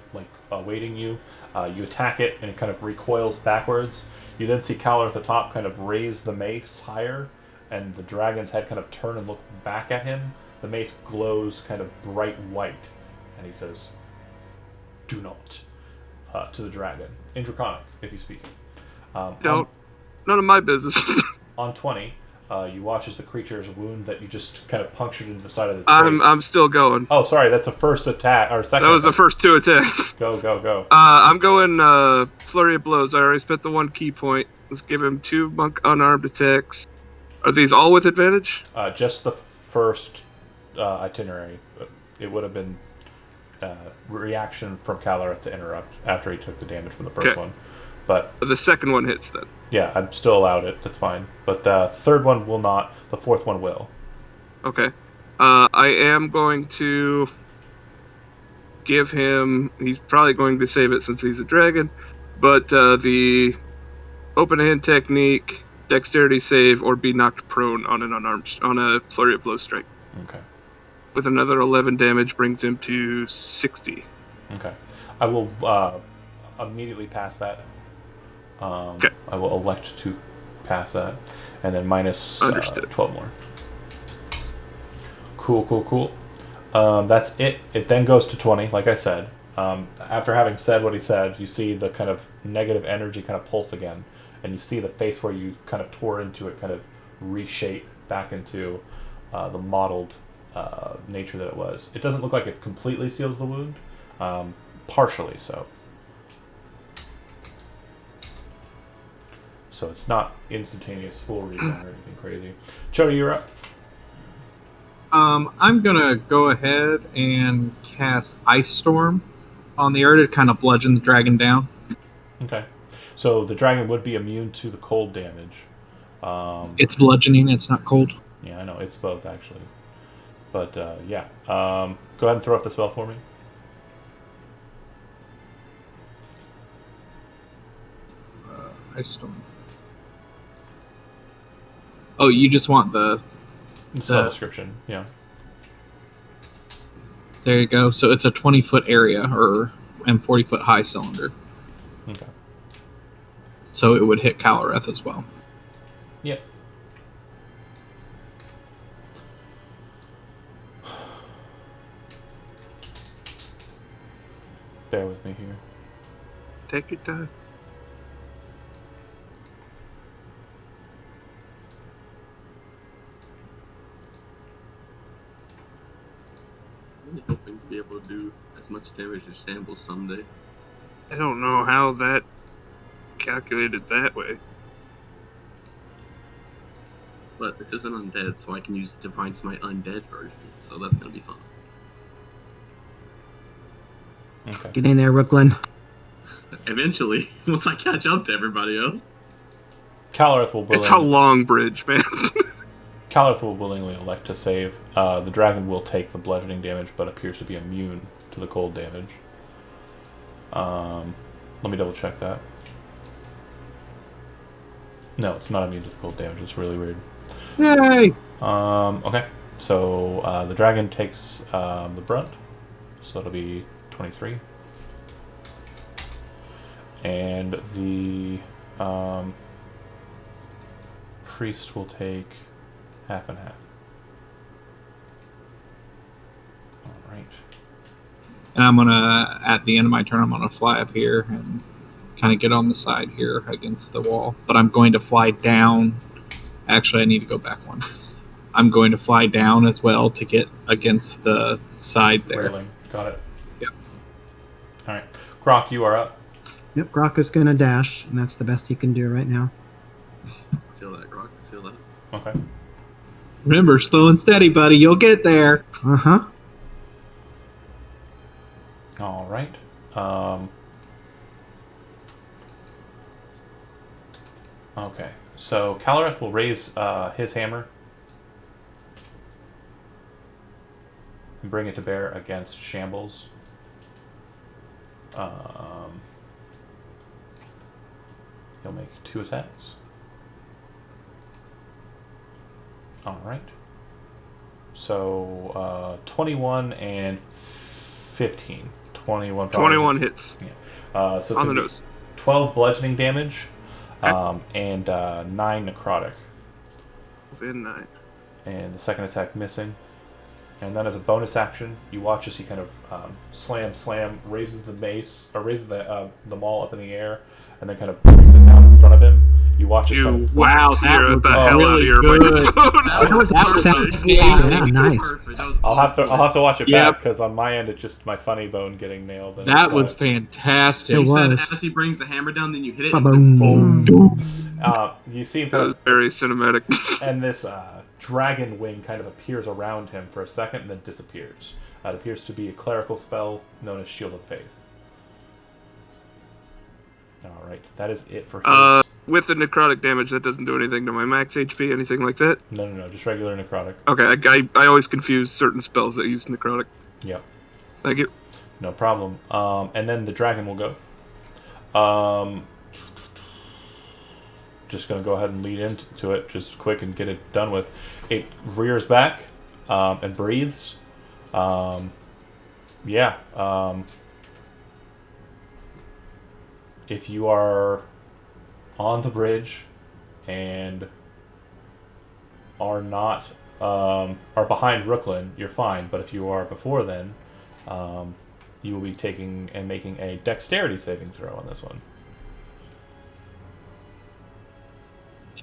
awaiting you. You attack it, and it kind of recoils backwards. You then see Kalar at the top kind of raise the mace higher, and the dragon's head kind of turn and look back at him. The mace glows kind of bright white, and he says, "Do not," to the dragon. In Draconic, if you speak. Don't. None of my business. On 20, you watch as the creature's wound that you just kind of punctured into the side of the I'm still going. Oh, sorry, that's the first attack, or second That was the attack. first 2 attacks. Go, go, go. I'm going Flurry of Blows. I already spent the 1 key point. Let's give him 2 monk unarmed attacks. Are these all with advantage? Just the first itinerary. It would have been reaction from Kalar to interrupt after he took the damage from the first one. But The second one hits then. yeah, I'm still allowed it. That's fine. But the third one will not. The fourth one will. Okay. I am going to give him... He's probably going to save it since he's a dragon. But the open hand technique, dexterity save, or be knocked prone on a flurry of blow strike. Okay. With another 11 damage brings him to 60. Okay. I will immediately pass that. Okay. I will elect to pass that. And then minus 12 more. Cool, cool, cool. That's it. It then goes to 20, like I said. After having said what he said, you see the kind of negative energy kind of pulse again. And you see the face where you kind of tore into it kind of reshape back into the mottled nature that it was. It doesn't look like it completely seals the wound. Partially so. So it's not instantaneous full regen or anything crazy. Chody, you're up. I'm gonna go ahead and cast Ice Storm on the air to kind of bludgeon the dragon down. Okay. So the dragon would be immune to the cold damage. It's bludgeoning, it's not cold. Yeah, I know. It's both, actually. But, yeah. Go ahead and throw up the spell for me. Ice Storm. Oh, you just want the... Spell description, yeah. There you go. So it's a 20-foot area, and 40-foot high cylinder. Okay. So it would hit Kalareth as well. Yep. Bear with me here. Take your time. I'm really hoping to be able to do as much damage as Shambles someday. I don't know how that calculated that way. But it isn't undead, so I can use Divine's my undead version, so that's gonna be fun. Okay. Get in there, Brooklyn. Eventually, once I catch up to everybody else. Kalareth will It's a long bridge, man. Kalareth will willingly elect to save. The dragon will take the bludgeoning damage, but appears to be immune to the cold damage. Let me double check that. No, it's not immune to the cold damage. It's really weird. Yay! Okay, so the dragon takes the brunt, so it'll be 23. And the priest will take half and half. All right. And I'm gonna, at the end of my turn, I'm gonna fly up here and kind of get on the side here against the wall. But I'm going to fly down. Actually, I need to go back one. I'm going to fly down as well to get against the side there. Railing. Got it. Yep. All right. Grok, you are up. Yep, Grok is going to dash, and that's the best he can do right now. I feel that, Grok. I feel that. Okay. Remember, slow and steady, buddy. You'll get there. Uh-huh. All right. Okay. So Calareth will raise his hammer and bring it to bear against Shambles. He'll make 2 attacks. All right. So 21 and 15. 21. 21 hits. Yeah. So it's On the gonna be nose. 12 bludgeoning damage, Okay. and 9 necrotic. Within 9. And the second attack missing. And then as a bonus action, you watch as he kind of slam, raises the mace, or raises the maul up in the air, and then kind of brings it down in front of him. You watch as kind of, Wow, that Tear was the hell out of really your good. microphone. That was That was sound perfect. yeah, nice. Perfect. That was I'll have to watch it Yep. back because on my end it's just my funny bone getting nailed. And That it's, was fantastic. It You said was. as he brings the hammer down, then you hit it. Ba-boom. You see him That kind was of, very cinematic. and this dragon wing kind of appears around him for a second and then disappears. It appears to be a clerical spell known as Shield of Faith. All right, that is it for his. With the necrotic damage, that doesn't do anything to my max HP, anything like that? No, just regular necrotic. Okay, I always confuse certain spells that use necrotic. Yep, Thank you. no problem. And then the dragon will go. Just gonna go ahead and lead into it, just quick and get it done with. It rears back and breathes. If you are on the bridge and are not are behind Rooklyn, you're fine. But if you are before then, you will be taking and making a dexterity saving throw on this one.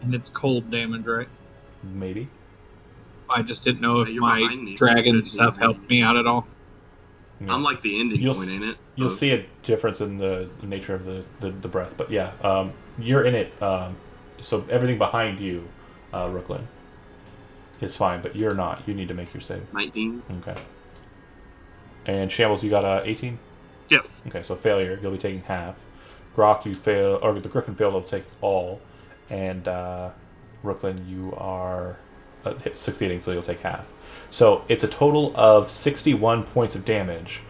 And it's cold damage, right? Maybe. I just didn't know if You're my behind me. dragon Good stuff damage. helped me out at all. Yeah. I'm like the ending You'll point in it. You'll So- see a difference in the nature of the breath, but yeah, you're in it. So everything behind you, Rooklyn, is fine, but you're not. You need to make your save. 19. Okay. And Shambles, you got 18. Yes. Okay, so failure. You'll be taking half. Grok, you fail, or the Griffin failed. Will take all, and Rooklyn, you are succeeding, so you'll take half. So it's a total of 61 points of damage.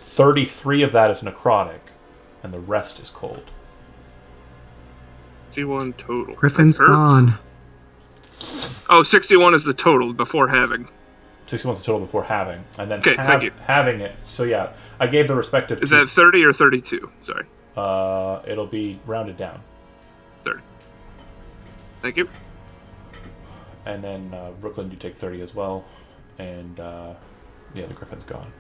33 of that is necrotic, and the rest is cold. 61 total. Griffin's That hurts. gone. Oh, 61 is the total before halving. 61 is the total before having, and then Okay, thank you. having it. So yeah, I gave the respective. Is that 30 or 32? Sorry. It'll be rounded down, 30. Thank you. and then Rooklyn, you take 30 as well, and yeah, the Griffin's gone.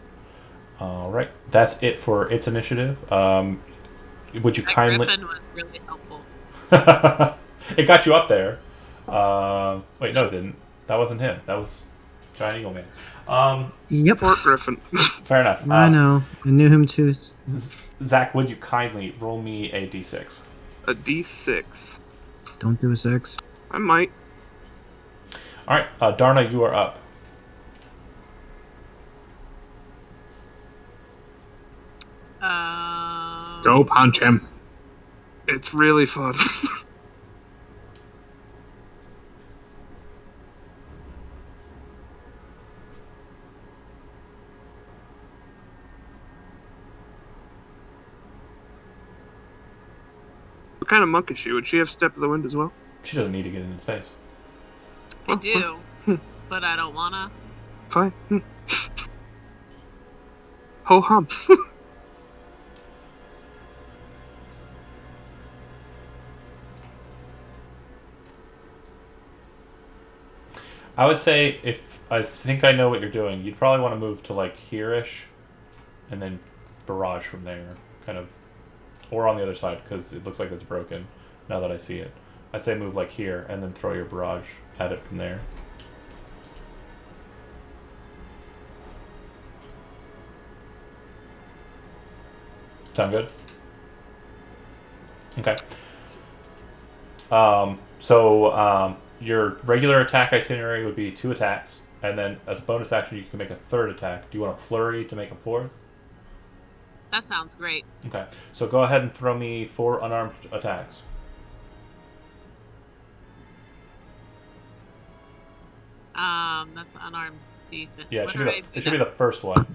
All right, that's it for its initiative. Would you That kindly? griffin was really helpful. It got you up there. Wait, no, it didn't. That wasn't him. That was Giant Eagle Man. Yep. Fort Griffin. Fair enough. I know. I knew him too. Zach, would you kindly roll me a d6? A D6. Don't do a 6. I might. All right, Darna, you are up. Go punch him. It's really fun. What kind of monk is she? Would she have Step of the Wind as well? She doesn't need to get in his face. I do, but I don't wanna. Fine. Ho hum. I would say if I think I know what you're doing, you'd probably want to move to like here-ish, and then barrage from there, kind of, or on the other side because it looks like it's broken. Now that I see it, I'd say move like here, and then throw your barrage at it from there. Sound good? Okay. Your regular attack itinerary would be 2 attacks, and then as a bonus action, you can make a 3rd attack. Do you want a flurry to make a 4th? That sounds great. Okay. So go ahead and throw me 4 unarmed attacks. That's unarmed defense. Yeah, it What should do be I the, do it should be now? the first one.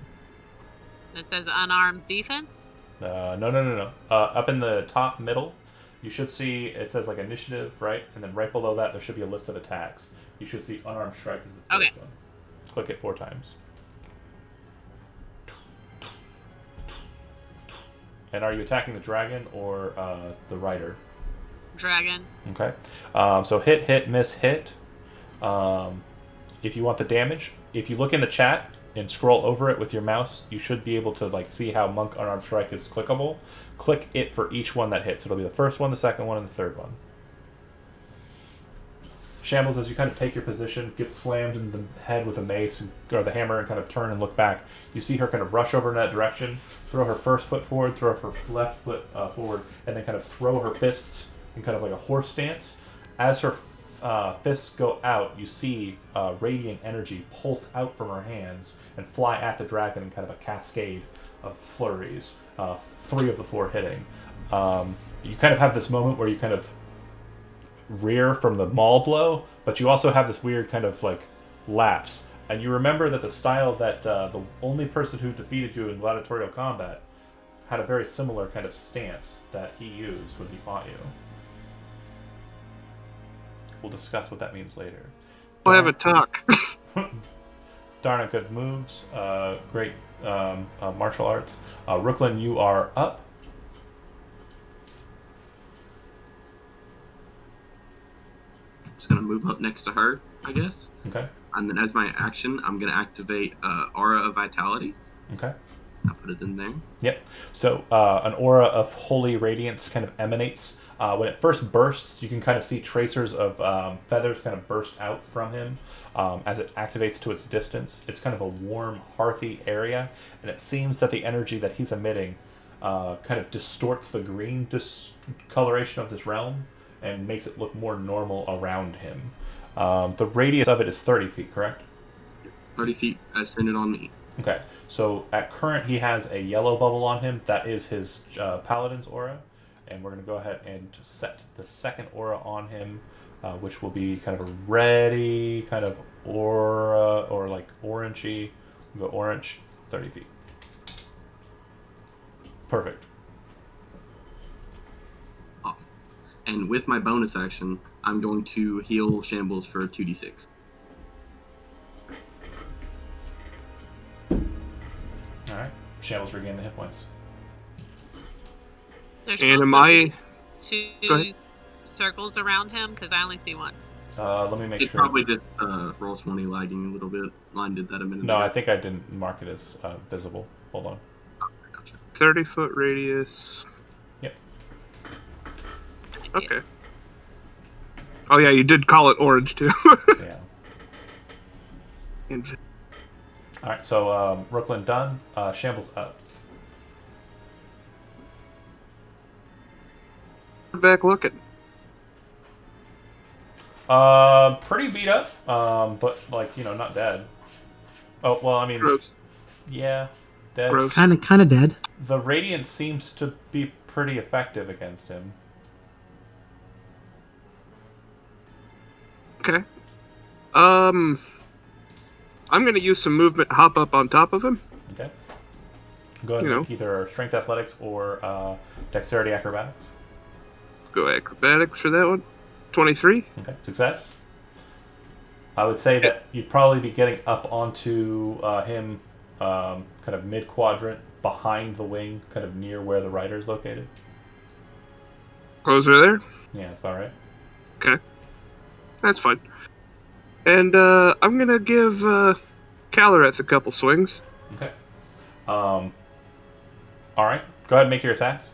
It says unarmed defense. No. Up in the top middle, you should see it says like initiative, right? And then right below that, there should be a list of attacks. You should see unarmed strike as the first Okay. one. Click it 4 times. And are you attacking the dragon or the rider? Dragon. Okay. So hit, miss, hit. If you want the damage, if you look in the chat and scroll over it with your mouse, you should be able to like see how Monk Unarmed Strike is clickable. Click it for each one that hits. It'll be the first one, the second one, and the third one. Shambles, as you kind of take your position, get slammed in the head with a mace or the hammer and kind of turn and look back. You see her kind of rush over in that direction, throw her first foot forward, throw her left foot forward, and then kind of throw her fists in kind of like a horse stance. As her fists go out, you see radiant energy pulse out from her hands and fly at the dragon in kind of a cascade of flurries, 3 of the 4 hitting. You kind of have this moment where you kind of rear from the maul blow, but you also have this weird kind of like lapse. And you remember that the style that the only person who defeated you in gladiatorial combat had a very similar kind of stance that he used when he fought you. We'll discuss what that means later. We'll have a talk. Darn it, good moves. Great martial arts. Rooklyn, you are up. Just gonna move up next to her, I guess. Okay. And then as my action, I'm gonna activate Aura of Vitality. Okay. I'll put it in there. Yep. So an aura of holy radiance kind of emanates. When it first bursts, you can kind of see tracers of feathers kind of burst out from him as it activates to its distance. It's kind of a warm, hearthy area, and it seems that the energy that he's emitting kind of distorts the green discoloration of this realm and makes it look more normal around him. The radius of it is 30 feet, correct? 30 feet as centered on me. Okay, so at current he has a yellow bubble on him. That is his paladin's aura. And we're going to go ahead and set the second aura on him, which will be kind of a reddy kind of aura, or like orangey. We'll go orange, 30 feet. Perfect. Awesome. And with my bonus action, I'm going to heal Shambles for 2d6. Alright, Shambles regain the hit points. There's And am supposed I... to be Go 2 ahead. circles around him because I only see 1. Let me make It sure. probably just roll 20 lagging a little bit. Line did that a minute No, ago. I think I didn't mark it as visible. Hold on. Gotcha. 30-foot radius. Yep. I see Okay. it. Oh yeah, you did call it orange too. Yeah. Inv- Alright, so Rooklyn done. Shambles up. Back looking. Pretty beat up, but like, you know, not dead. Oh, well, I mean, Gross. yeah, dead. Gross. Kind of dead. The Radiance seems to be pretty effective against him. Okay. I'm gonna use some movement, hop up on top of him. Okay. Go ahead You and know. make either Strength Athletics or Dexterity Acrobatics. Go acrobatics for that one. 23. Okay, success. I would say that you'd probably be getting up onto him kind of mid-quadrant, behind the wing, kind of near where the rider is located. Closer there. Yeah, that's about right. Okay. That's fine. And I'm going to give Calareth a couple swings. Okay. All right. Go ahead and make your attacks.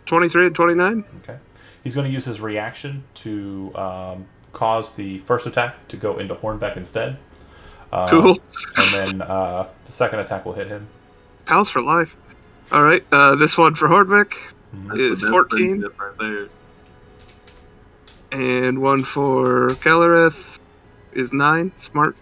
23 and 29. Okay. He's going to use his reaction to cause the first attack to go into Hornbeck instead. Cool. And then the second attack will hit him. Pals for life. All right. This one for Hordbeck is That's 14. right there. And one for Calareth is 9. Smart.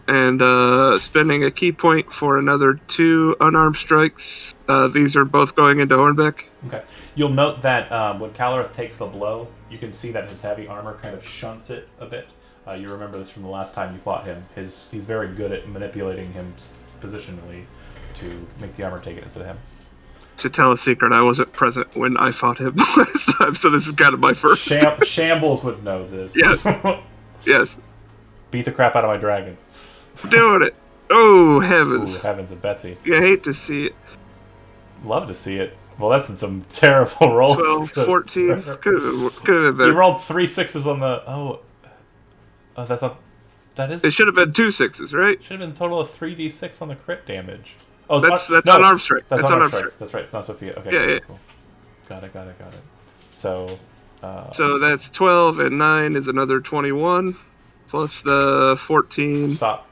And spending a key point for another 2 unarmed strikes. These are both going into Hornbeck. Okay. You'll note that when Calareth takes the blow, you can see that his heavy armor kind of shunts it a bit. You remember this from the last time you fought him. He's very good at manipulating him positionally to make the armor take it instead of him. To tell a secret, I wasn't present when I fought him last time, so this is kind of my first. Shambles would know this. Yes. Yes. Beat the crap out of my dragon. Doing it. Oh, heavens. Ooh, heavens of Betsy. You hate to see it. Love to see it. Well, that's in some terrible rolls. 12, 14. Could have been better. You rolled 3 6s on the... Oh, that's not... That is... It should have been 2 6s, right? Should have been a total of 3d6 on the crit damage. Oh, That's no, unarmed strike. That's unarmed unarmed strike. strike. That's right. It's not Sophia. Okay. Yeah, yeah. Cool. Got it. So. So that's 12 and 9 is another 21, plus the 14. Stop.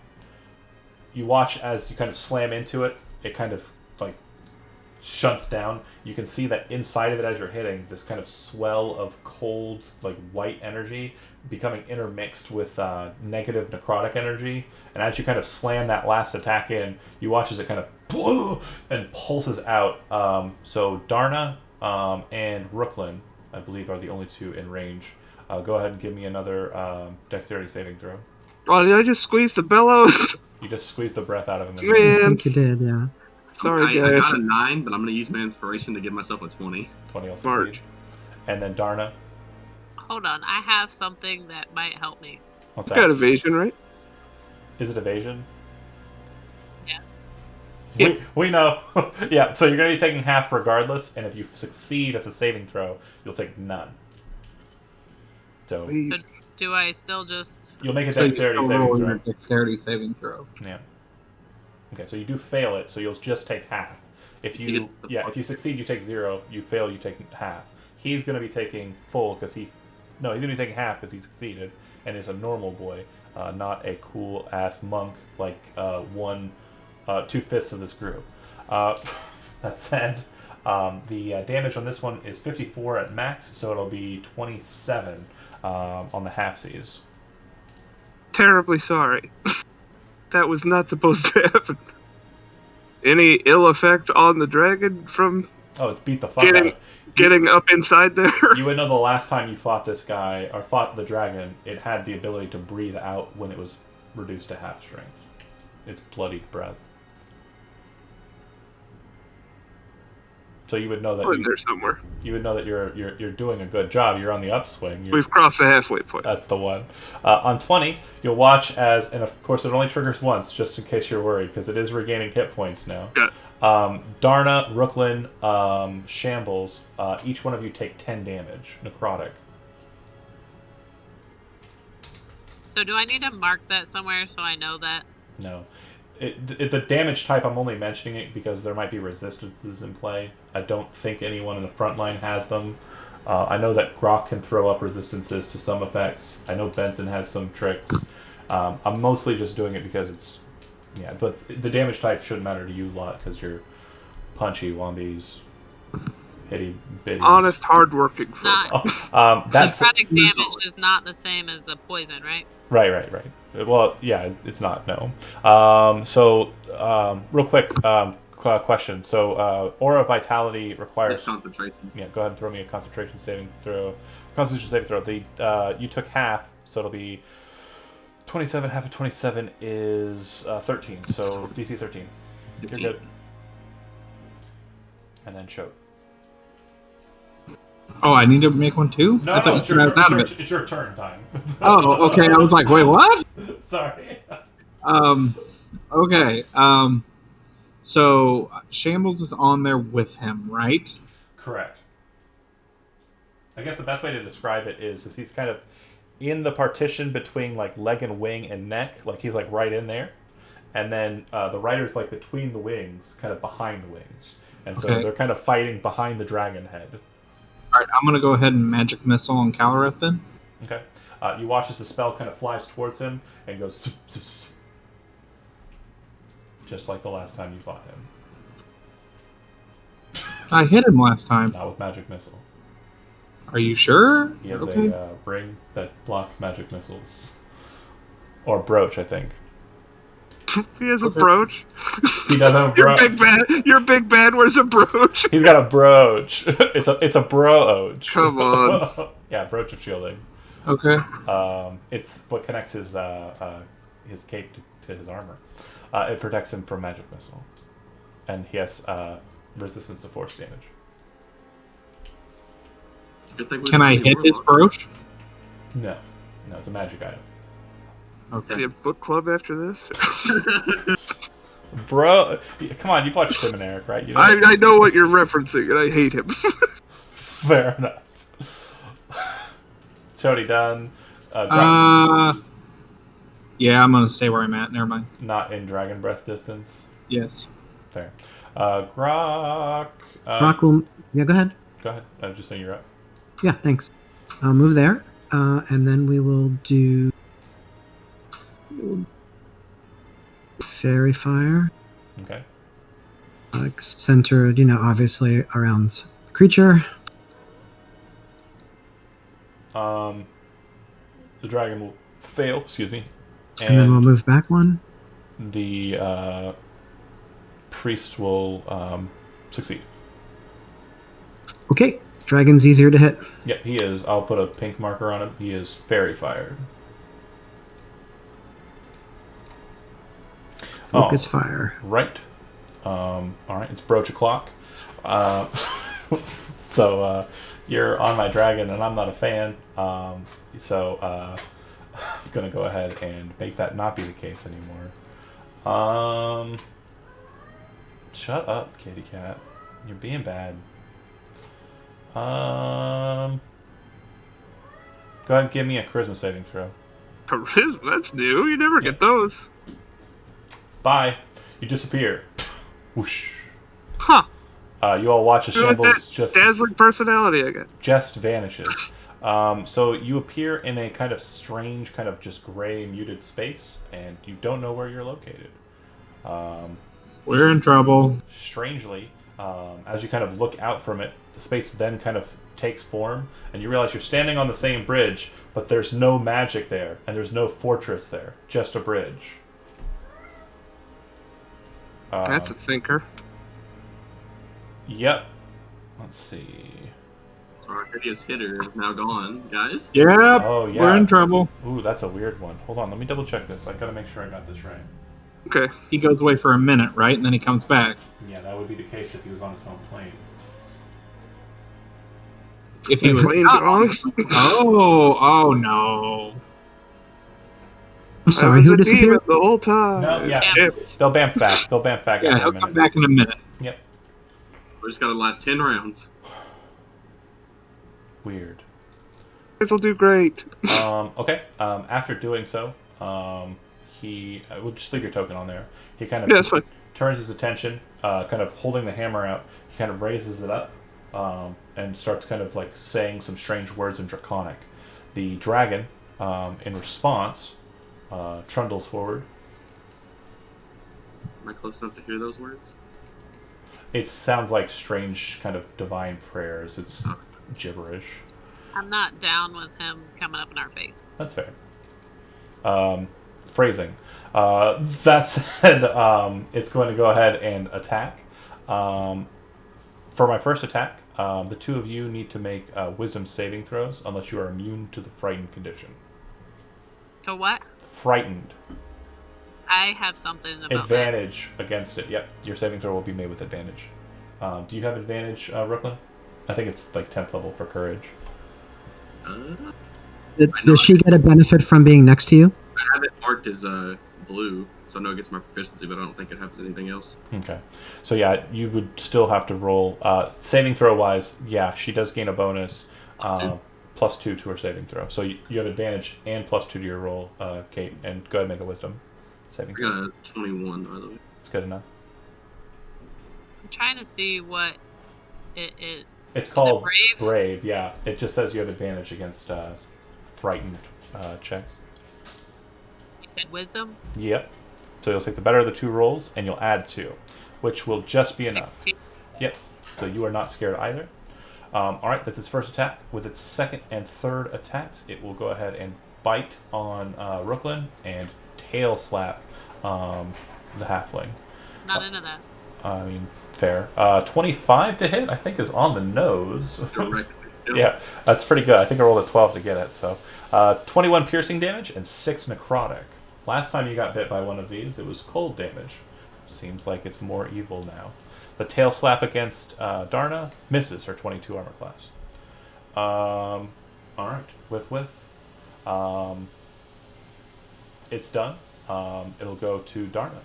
You watch as you kind of slam into it. It kind of like shunts down. You can see that inside of it, as you're hitting, this kind of swell of cold, like white energy becoming intermixed with negative necrotic energy. And as you kind of slam that last attack in, you watch as it kind of and pulses out. So Darna and Rooklyn, I believe, are the only 2 in range. Go ahead and give me another dexterity saving throw. Oh, did I just squeeze the bellows? You just squeeze the breath out of him. I Man, think you did, yeah. sorry I guys. got a 9, but I'm going to use my inspiration to give myself a 20. 20 will Smart. succeed. And then Darna. Hold on, I have something that might help me. What's You got that? evasion, right? Is it evasion? Yes. Yeah. We know. Yeah, so you're going to be taking half regardless, and if you succeed at the saving throw, you'll take none. So Please. So do I still just... you'll make a So you dexterity still saving roll throw. your dexterity saving throw. Yeah. Okay, so you do fail it, so you'll just take half. If you if you succeed, you take 0. You fail, you take half. He's going to be taking full because he's going to be taking half because he succeeded, and is a normal boy, not a cool ass monk like 2/5 of this group. That said, the damage on this one is 54 at max, so it'll be 27 on the halfsies. Terribly sorry. That was not supposed to happen. Any ill effect on the dragon from Oh, it's beat the fuck out of it. getting up inside there? You would know the last time you fought this guy, or fought the dragon, it had the ability to breathe out when it was reduced to half strength. It's bloodied breath. So you would know that Oh, in there somewhere. you would know that you're doing a good job. You're on the upswing. We've crossed the halfway point. That's the one. On 20, you'll watch as, and of course it only triggers once, just in case you're worried, because it is regaining hit points now. Yeah. Darna, Rooklyn, Shambles, each one of you take 10 damage, necrotic. So do I need to mark that somewhere so I know that? No. It's a damage type. I'm only mentioning it because there might be resistances in play. I don't think anyone in the front line has them. I know that Grok can throw up resistances to some effects. I know Benson has some tricks. I'm mostly just doing it because it's... Yeah, but the damage type shouldn't matter to you a lot because you're punchy, wombies, hitty bitties. Honest, hardworking folk. Not That's... necrotic damage is not the same as a poison, right? Right. Well, yeah, it's not, no. Real quick question. So, Aura Vitality requires... Concentration. Yeah, go ahead and throw me a concentration saving throw. Constitution saving throw. You took half, so it'll be 27. Half of 27 is 13, so DC 13. You're 15. good. And then choke. Oh, I need to make one too? I thought you said I was out of it. It's your turn time. Oh, okay. I was like, wait, what? Sorry. Okay. So Shambles is on there with him, right? Correct. I guess the best way to describe it is he's kind of in the partition between like leg and wing and neck, like he's like right in there, and then the rider's like between the wings, kind of behind the wings, and so Okay. they're kind of fighting behind the dragon head. All right, I'm gonna go ahead and magic missile on Caloreth then. Okay, you watch as the spell kind of flies towards him and goes just like the last time you fought him. I hit him last time. Not with magic missile. Are you sure? He has Okay. a ring that blocks magic missiles, or brooch, I think. He has a Okay. brooch. He does have a Your brooch. big bad. Your big bad wears a brooch. He's got a brooch. It's a brooch. Come on. Yeah, brooch of shielding. Okay. It's what connects his cape to his armor. It protects him from magic missile, and he has resistance to force damage. Good thing we Can I didn't play hit his Warlock. brooch? No, it's a magic item. Okay. Do you have book club after this? Bro, come on, you watched Tim and Eric, right? You know, I know what you're referencing, and I hate him. fair enough. Chody done. Yeah, I'm gonna stay where I'm at. Never mind. Not in dragon breath distance. Yes. Fair. Grok. Rock will. Yeah, go ahead. Go ahead. I was just saying you're up. Yeah, thanks. I'll move there, and then we will do fairy fire, Okay. like centered, obviously around the creature. The dragon will fail. Excuse me. And then we'll move back one. The priest will succeed. Okay, dragon's easier to hit. Yeah, he is. I'll put a pink marker on him. He is fairy fired. Focus fire. Right. All right. It's broach o'clock. So you're on my dragon, and I'm not a fan. So I'm gonna go ahead and make that not be the case anymore. Shut up, kitty cat. You're being bad. Go ahead and give me a charisma saving throw. Charisma? That's new. You never get those. Bye. You disappear. Whoosh. Huh. You all watch as Shambles Dazzling personality again. just vanishes. So you appear in a kind of strange, kind of just gray, muted space, and you don't know where you're located. We're in trouble. Strangely, as you kind of look out from it, the space then kind of takes form, and you realize you're standing on the same bridge, but there's no magic there, and there's no fortress there, just a bridge. That's a thinker. Yep. Let's see. So our hideous hitter is now gone, guys. Yep. Oh, yeah. We're in trouble. Ooh, that's a weird one. Hold on, let me double check this. I gotta make sure I got this right. Okay. He goes away for a minute, right? And then he comes back. Yeah, that would be the case if he was on his home plane. If he was Plane not- dogs? Oh no. I'm sorry, who disappeared? The whole time. No, yeah. Shit. They'll bamf back. They'll bamf back Yeah, after he'll a come minute. back in a minute. Yep. We just gotta last 10 rounds. Weird. This will do great. Okay. After doing so, he we'll just leave your token on there. He kind of Yeah, that's fine. turns his attention, kind of holding the hammer out. He kind of raises it up, and starts kind of like saying some strange words in Draconic. The dragon, in response, trundles forward. Am I close enough to hear those words? It sounds like strange kind of divine prayers. It's Oh. gibberish. I'm not down with him coming up in our face. That's fair. Phrasing. That said, it's going to go ahead and attack. For my first attack, the two of you need to make wisdom saving throws unless you are immune to the frightened condition. To what? Frightened. I have something about Advantage against it. Yep, your saving throw will be made with advantage. Do you have advantage, Brooklyn? I think it's like 10th level for courage. Does she get a benefit from being next to you? I have it marked as blue, so I know it gets my proficiency, but I don't think it has anything else. Okay. So yeah, you would still have to roll saving throw wise. Yeah, she does gain a bonus. +2 to her saving throw. So you have advantage and +2 to your roll, Kate, and go ahead and make a wisdom saving I throw. got a 21, by the way. It's good enough. I'm trying to see what it is. It's Is called it brave? yeah. It just says you have advantage against frightened check. You said wisdom? Yep. So you'll take the better of the 2 rolls, and you'll add 2, which will just be enough. 16. Yep. So you are not scared either. All right, that's its first attack. With its second and third attacks, it will go ahead and bite on Rooklyn and tail slap the halfling. Not into that. I mean, fair. 25 to hit, I think, is on the nose. Correct. Yeah, that's pretty good. I think I rolled a 12 to get it. So 21 piercing damage and 6 necrotic. Last time you got bit by one of these, it was cold damage. Seems like it's more evil now. The tail slap against Darna misses her 22 armor class. All right, it's done. It'll go to Darna.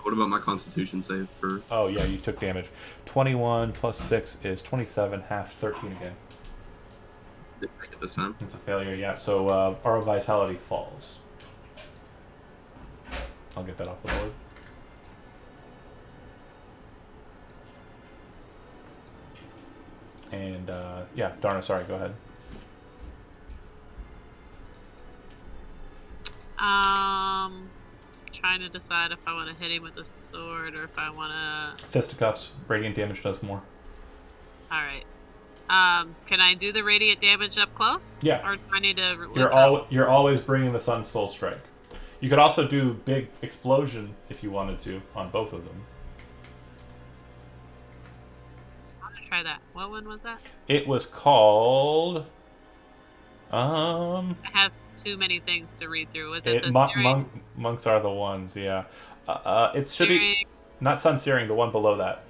What about my Constitution save for? Oh yeah, you took damage. 21 plus 6 is 27, half 13 again. Didn't make it this time. It's a failure, yeah. So our vitality falls. I'll get that off the board. And yeah, Darna, sorry, go ahead. Trying to decide if I want to hit him with a sword or if I want to. Fisticuffs. Radiant damage does more. All right. Can I do the radiant damage up close? Yeah. Or do I need to? You're always bringing the Sun's Soul Strike. You could also do big explosion if you wanted to on both of them. I'm gonna try that. What one was that? It was called. I have too many things to read through. Was it the searing? Monks are the ones, yeah. It should be not Sun Searing, the one below that.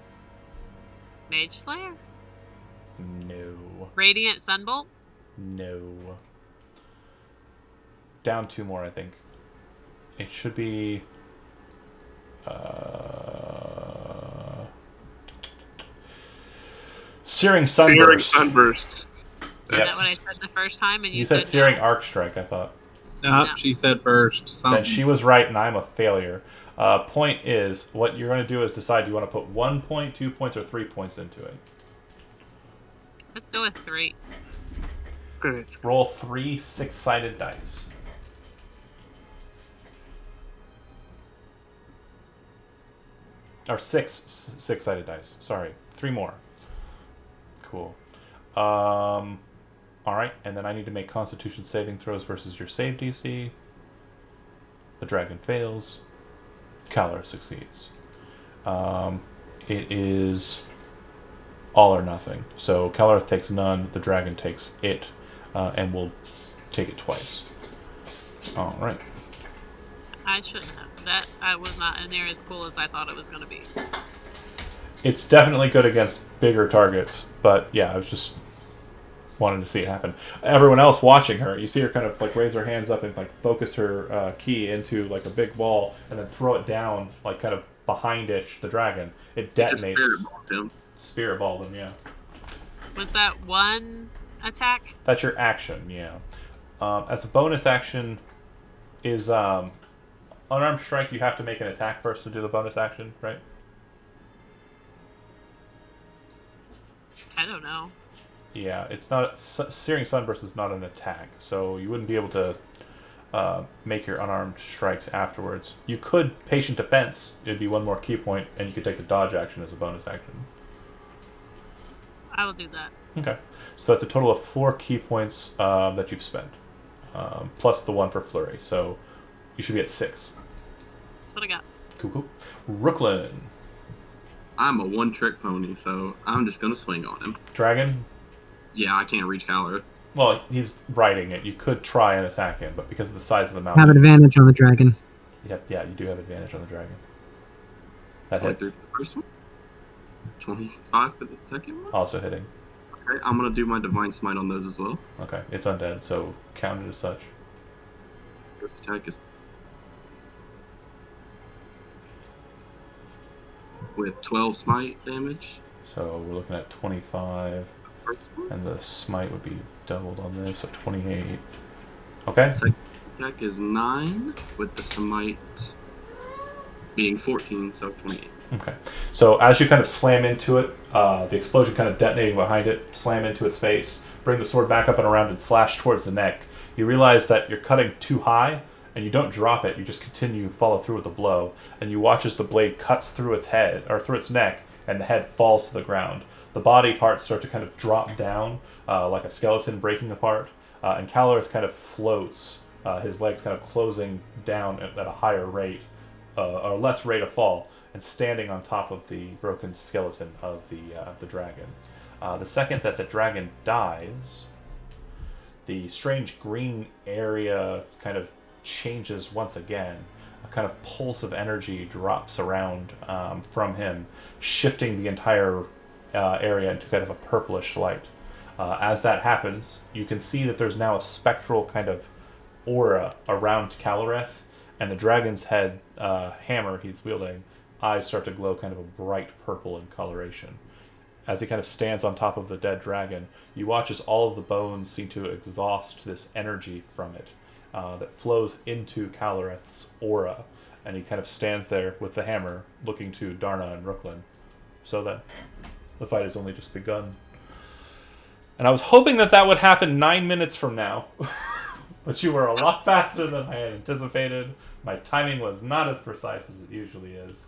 Mage Slayer? No. Radiant Sunbolt? No. Down 2 more, I think. It should be. Searing Sunburst. Searing Sunburst. Is that what I said the first time? And You said Searing no? Arc Strike, I thought. No, No. she said burst. Then she was right, and I'm a failure. Point is, what you're going to do is decide do you want to put 1 point, 2 points, or 3 points into it. Let's go with 3. Great. Roll 3 6-sided dice. Or 6 6-sided dice. Sorry. 3 more. Cool. Alright, and then I need to make Constitution saving throws versus your save DC. The dragon fails. Kalar succeeds. It is all or nothing. So Kalar takes none, the dragon takes it, and will take it twice. Alright. I shouldn't have. That I was not near as cool as I thought it was going to be. It's definitely good against bigger targets, but yeah, I was just wanted to see it happen. Everyone else watching her, you see her kind of like raise her hands up and like focus her key into like a big ball and then throw it down like kind of behind-ish the dragon. It detonates. Spirit balled him, yeah. Was that one attack? That's your action, yeah. As a bonus action is unarmed strike, you have to make an attack first to do the bonus action, right? I don't know. Yeah, it's not. Searing Sunburst is not an attack, so you wouldn't be able to make your unarmed strikes afterwards. You could Patient Defense, it'd be 1 more key point, and you could take the dodge action as a bonus action. I will do that. Okay, so that's a total of 4 key points that you've spent, plus the 1 for Flurry, so you should be at 6. That's what I got. Cool. Rooklyn. I'm a one-trick pony, so I'm just gonna swing on him. Dragon? Yeah, I can't reach Kalarith. Well, he's riding it. You could try and attack him, but because of the size of the mountain... Have advantage on the dragon. Yep, yeah, you do have advantage on the dragon. That 23 hits. for the first one. 25 for the second one. Also hitting. Okay, I'm gonna do my Divine Smite on those as well. Okay, it's undead, so count it as such. First attack is with 12 smite damage. So we're looking at 25. first one. And the smite would be doubled on this, so 28. Okay. Second attack is 9, with the smite being 14, so 28. Okay. So as you kind of slam into it, the explosion kind of detonating behind it, slam into its face, bring the sword back up and around and slash towards the neck. You realize that you're cutting too high, and you don't drop it. You just continue follow through with the blow, and you watch as the blade cuts through its head or through its neck, and the head falls to the ground. The body parts start to kind of drop down like a skeleton breaking apart, and Calorith kind of floats, his legs kind of closing down at a higher rate, or less rate of fall, and standing on top of the broken skeleton of the dragon. The second that the dragon dies, the strange green area kind of changes once again. A kind of pulse of energy drops around from him, shifting the entire area into kind of a purplish light. As that happens, you can see that there's now a spectral kind of aura around Caloreth, and the dragon's head hammer he's wielding, eyes start to glow kind of a bright purple in coloration. As he kind of stands on top of the dead dragon, you watch as all of the bones seem to exhaust this energy from it that flows into Caloreth's aura, and he kind of stands there with the hammer, looking to Darna and Rooklyn. So that the fight has only just begun. And I was hoping that that would happen 9 minutes from now, but you were a lot faster than I had anticipated. My timing was not as precise as it usually is.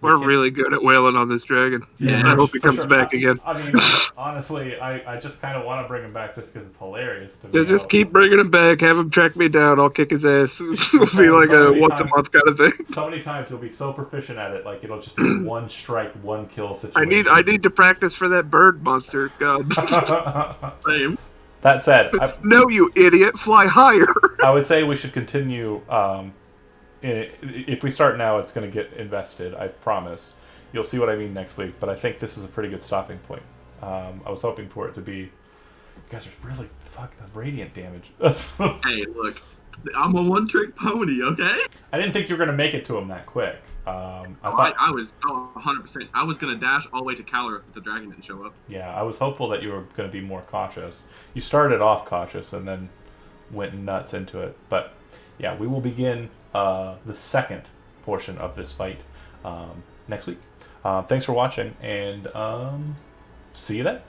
We're really good at wailing on this dragon. Yeah. I hope he comes sure. back again. I mean, honestly, I just kind of want to bring him back just because it's hilarious to me. Yeah, just keep bringing him back. Have him track me down. I'll kick his ass. It'll be like So a many once a times- month kind of thing. So many times you'll be so proficient at it, like it'll just be one strike, one kill situation. I need to practice for that bird monster. God. Same. That said, No, you idiot. Fly higher. I would say we should continue. If we start now, it's going to get invested. I promise. You'll see what I mean next week, but I think this is a pretty good stopping point. I was hoping for it to be. You guys are really fucking radiant damage. Hey, look, I'm a one-trick pony, okay? I didn't think you were going to make it to him that quick. I was 100%. I was going to dash all the way to Calorith if the dragon didn't show up. Yeah, I was hopeful that you were going to be more cautious. You started off cautious and then went nuts into it. But yeah, we will begin the second portion of this fight next week. Thanks for watching, and see you then.